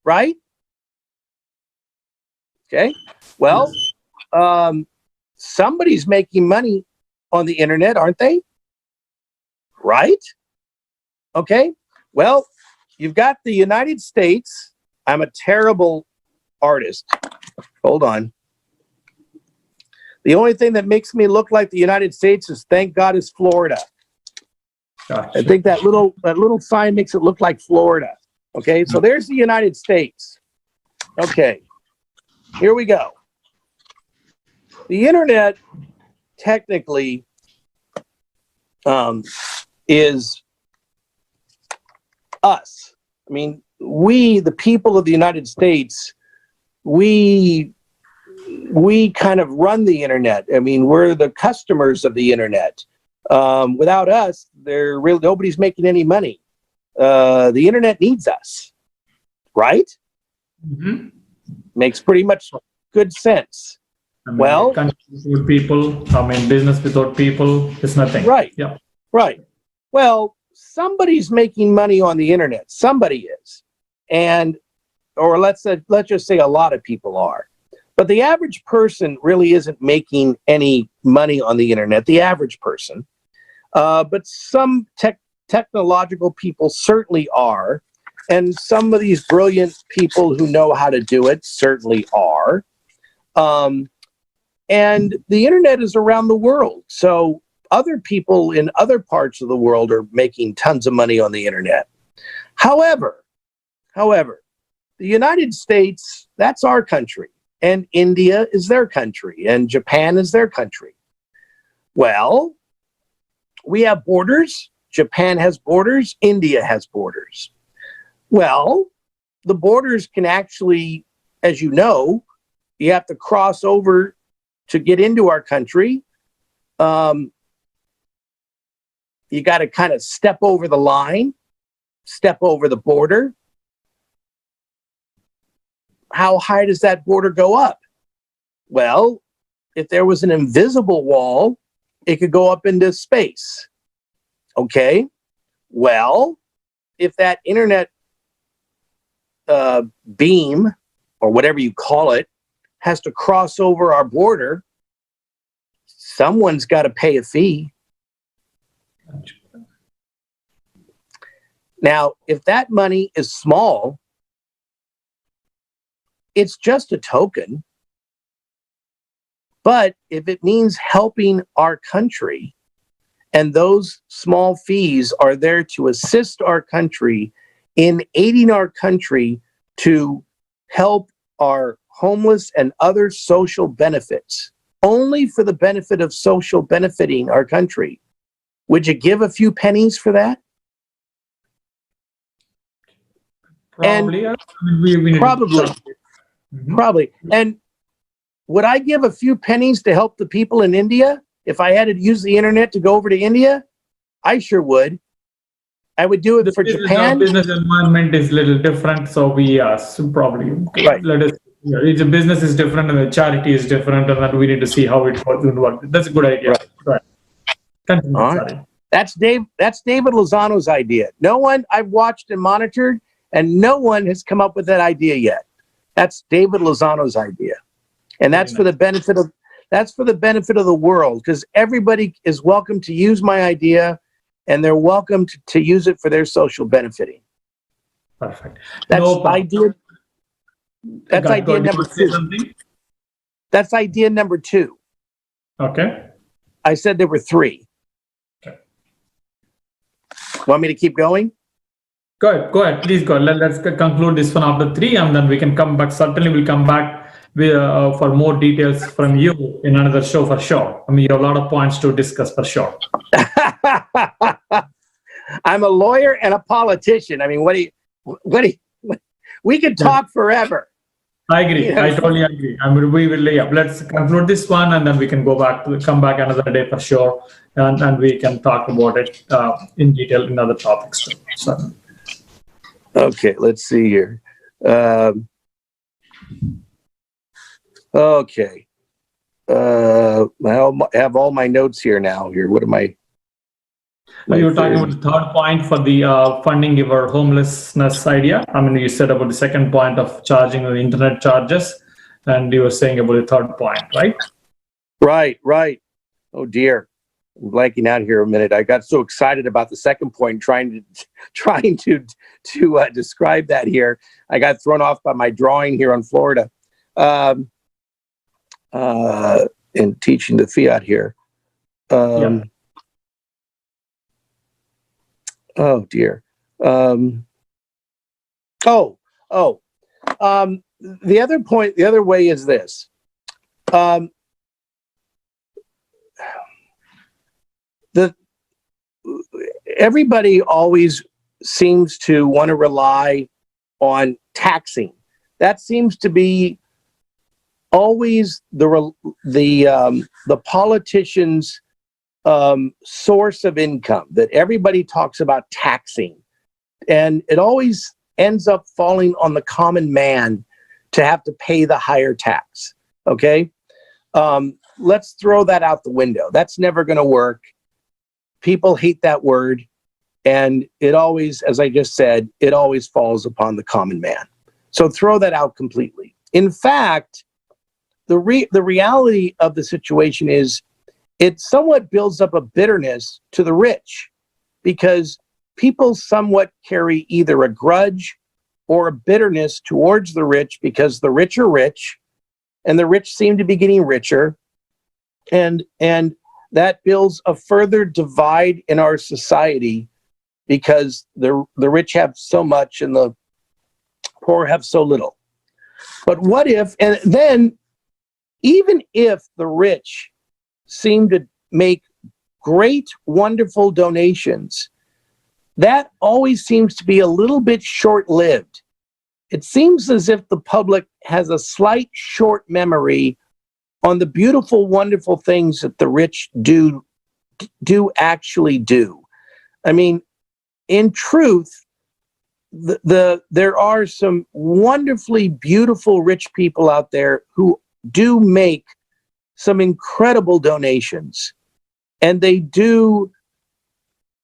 Right? Okay. Well, somebody's making money on the internet, aren't they? Right? Okay. Well, you've got the United States. I'm a terrible artist. Hold on. The only thing that makes me look like the United States is, thank God, is Florida. Gotcha. I think that little sign makes it look like Florida. Okay, so there's the United States. Okay, here we go. The internet technically is us. I mean, we, the people of the United States, we kind of run the internet. I mean, we're the customers of the internet. Without us, nobody's making any money. The internet needs us, right? Mm-hmm. Makes pretty much good sense. I mean, without people, business without people is nothing. Right. Yeah. Right. Well, somebody's making money on the internet. Somebody is, or let's just say a lot of people are. But the average person really isn't making any money on the internet. The average person, but some technological people certainly are, and some of these brilliant people who know how to do it certainly are. And the internet is around the world, so other people in other parts of the world are making tons of money on the internet. However, the United States, that's our country, and India is their country, and Japan is their country. Well, we have borders. Japan has borders. India has borders. Well, the borders can actually, as you know, you have to cross over to get into our country. You got to kind of step over the line, step over the border. How high does that border go up? Well, if there was an invisible wall, it could go up into space. Okay. Well, if that internet beam, or whatever you call it, has to cross over our border, someone's got to pay a fee. Now, if that money is small, it's just a token. But if it means helping our country, and those small fees are there to assist our country in aiding our country to help our homeless and other social benefits, only for the benefit of social benefiting our country, would you give a few pennies for that? Probably. Probably. And would I give a few pennies to help the people in India? if I had to use the internet to go over to India, I sure would. I would do it for Japan. Business environment is a little different, so we probably Right. let us. Yeah, the business is different and the charity is different, and then we need to see how it will work. That's a good idea. Right. Continue, All right. sorry. That's David Lozano's idea. No one I've watched and monitored, and no one has come up with that idea yet. That's David Lozano's idea, and that's for the benefit of the world, because everybody is welcome to use my idea, and they're welcome to use it for their social benefiting. Perfect. That's No problem. idea. That's Go idea ahead. number You want to say 2. something? That's idea number 2. Okay. I said there were 3. Okay. Want me to keep going? Go ahead. Please go. Let's conclude this one after 3, and then we can come back. Certainly, we'll come back for more details from you in another show for sure. I mean, you have a lot of points to discuss for sure. I'm a lawyer and a politician. I mean, we could talk forever. I agree. You know, I totally agree. I mean, we will. Yeah, let's conclude this one, and then we can come back another day for sure, and we can talk about it in detail in other topics. So. Okay, let's see here. Okay. I have all my notes here now. What am I? You were talking about the third point for the funding your homelessness idea. I mean, you said about the second point of charging the internet charges, and you were saying about the third point, right? Right. Oh dear, I'm blanking out here a minute. I got so excited about the second point, trying to describe that here. I got thrown off by my drawing here on Florida, in teaching the fiat here. Yeah. Oh dear. The other point, the other way is this. Everybody always seems to want to rely on taxing. That seems to be always the politicians' source of income, that everybody talks about taxing, and it always ends up falling on the common man to have to pay the higher tax. Okay, let's throw that out the window. That's never going to work. People hate that word, and it always, as I just said, it always falls upon the common man. So throw that out completely. In fact, the reality of the situation is, it somewhat builds up a bitterness to the rich, because people somewhat carry either a grudge or a bitterness towards the rich, because the rich are rich and the rich seem to be getting richer. And that builds a further divide in our society, because the rich have so much and the poor have so little. But what if, and then even if the rich seem to make great, wonderful donations, that always seems to be a little bit short-lived. It seems as if the public has a slight short memory on the beautiful, wonderful things that the rich do actually do. I mean, in truth, there are some wonderfully beautiful rich people out there who do make some incredible donations, and they do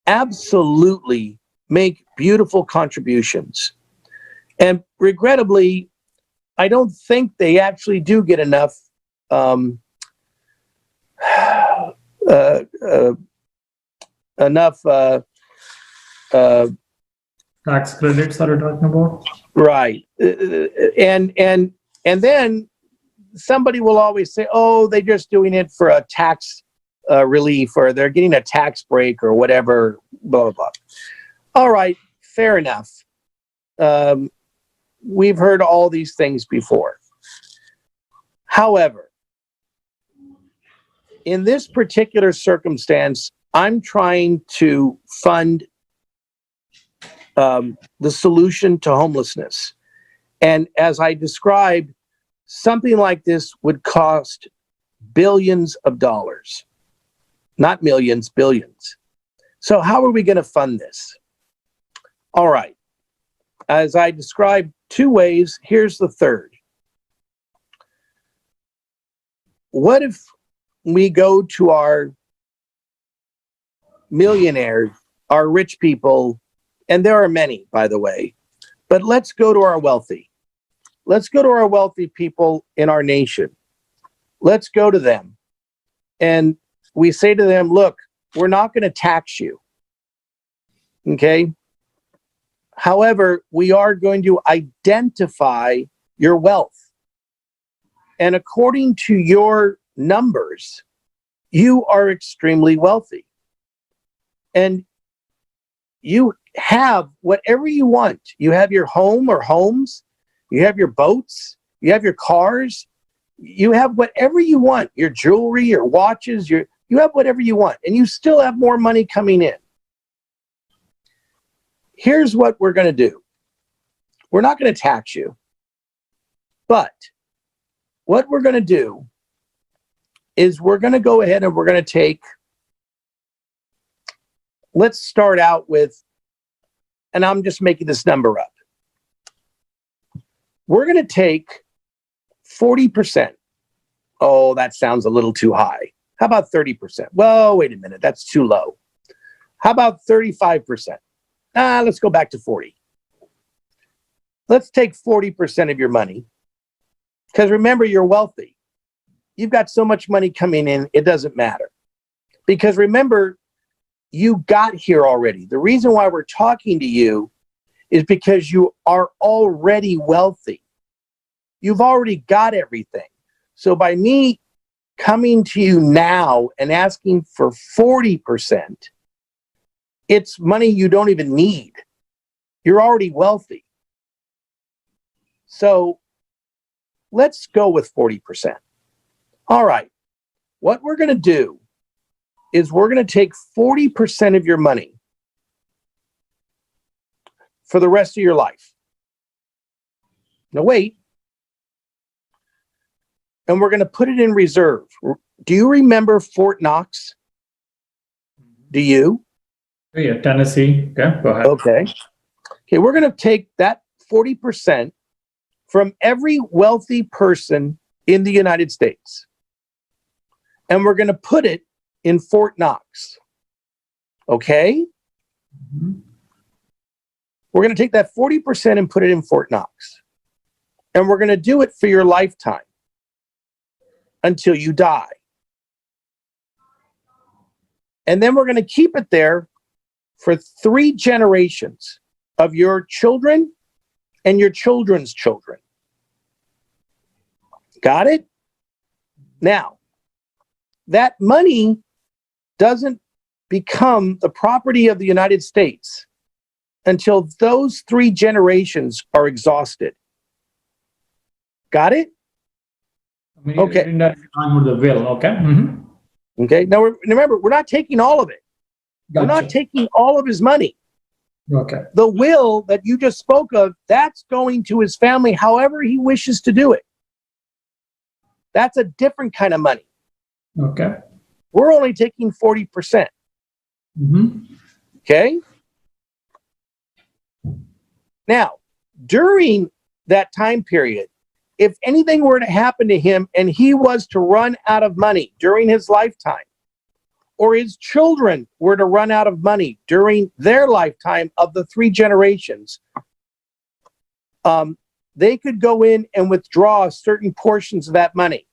absolutely make beautiful contributions. And regrettably, I don't think they actually do get enough Tax credits are you talking about? Right. And then somebody will always say, oh, they're just doing it for a tax relief, or they're getting a tax break or whatever, blah, blah, blah. All right, fair enough. We've heard all these things before. However, in this particular circumstance, I'm trying to fund the solution to homelessness. And as I described, something like this would cost billions of dollars. Not millions, billions. So how are we going to fund this? All right. As I described 2 ways, here's the third. What if we go to our millionaires, our rich people, and there are many, by the way, but let's go to our wealthy. Let's go to our wealthy people in our nation. Let's go to them. And we say to them, look, we're not going to tax you. Okay? However, we are going to identify your wealth. And according to your numbers, you are extremely wealthy. And you have whatever you want. You have your home or homes. You have your boats. You have your cars. You have whatever you want. Your jewelry, your watches, you have whatever you want. And you still have more money coming in. Here's what we're going to do. We're not going to tax you. But what we're going to do is we're going to go ahead and we're going to take, let's start out with, and I'm just making this number up. We're going to take 40%. Oh, that sounds a little too high. How about 30%? Well, wait a minute. That's too low. How about 35%? Let's go back to 40. Let's take 40% of your money. Because remember, you're wealthy. You've got so much money coming in, it doesn't matter. Because remember, you got here already. The reason why we're talking to you is because you are already wealthy. You've already got everything. So by me coming to you now and asking for 40%, it's money you don't even need. You're already wealthy. So let's go with 40%. All right. What we're going to do is we're going to take 40% of your money for the rest of your life. Now wait. And we're going to put it in reserve. Do you remember Fort Knox? Do you? Yeah, Tennessee. Okay, go ahead. Okay, we're going to take that 40% from every wealthy person in the United States. And we're going to put it in Fort Knox. Okay? Mm-hmm. We're going to take that 40% and put it in Fort Knox. And we're going to do it for your lifetime until you die. And then we're going to keep it there for 3 generations of your children and your children's children. Got it? Now, that money doesn't become the property of the United States until those 3 generations are exhausted. Got it? I mean, okay. That's with the will. Okay. Mm-hmm. Okay. Now, remember, we're not taking all of it. Gotcha. We're not taking all of his money. Okay. The will that you just spoke of, that's going to his family however he wishes to do it. That's a different kind of money. Okay. We're only taking 40%. Mm-hmm. Okay? Now, during that time period, if anything were to happen to him and he was to run out of money during his lifetime, or his children were to run out of money during their lifetime of the 3 generations, they could go in and withdraw certain portions of that money.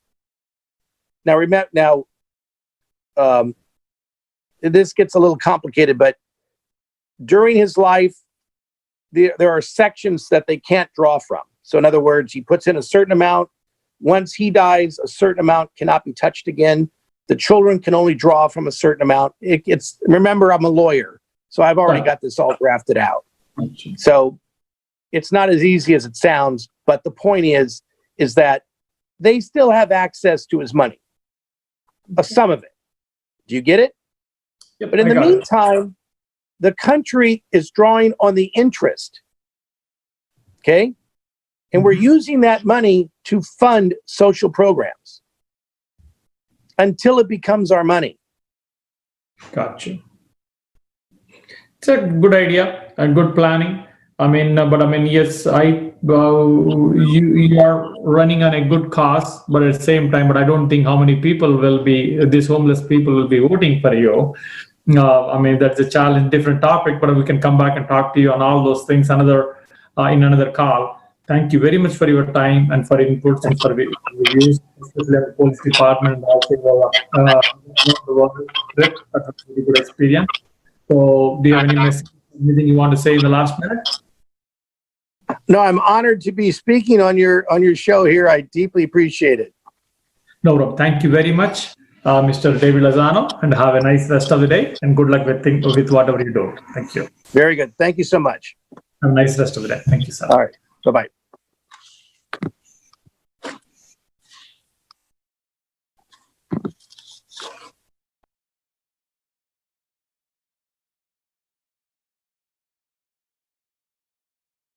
Now, remember, this gets a little complicated, but during his life, there are sections that they can't draw from. So in other words, he puts in a certain amount. Once he dies, a certain amount cannot be touched again. The children can only draw from a certain amount. Remember, I'm a lawyer, so I've already got this all drafted out. So it's not as easy as it sounds, but the point is that they still have access to his money, some of it. Do you get it? Yep, but in the meantime, the country is drawing on the interest. Okay? And we're using that money to fund social programs until it becomes our money. Gotcha. It's a good idea and good planning. Yes, you are running on a good cause, but at the same time, but I don't think how many people will be, these homeless people will be voting for you. That's a challenge, different topic, but we can come back and talk to you on all those things in another call. Thank you very much for your time and for inputs and for reviews, especially at the police department and also the work trip. That's a really good experience. So do you have anything you want to say in the last minute? No, I'm honored to be speaking on your show here. I deeply appreciate it. No problem. Thank you very much, Mr. David Lozano, and have a nice rest of the day and good luck with whatever you do. Thank you. Very good. Thank you so much. Have a nice rest of the day. Thank you, sir. All right. Bye-bye.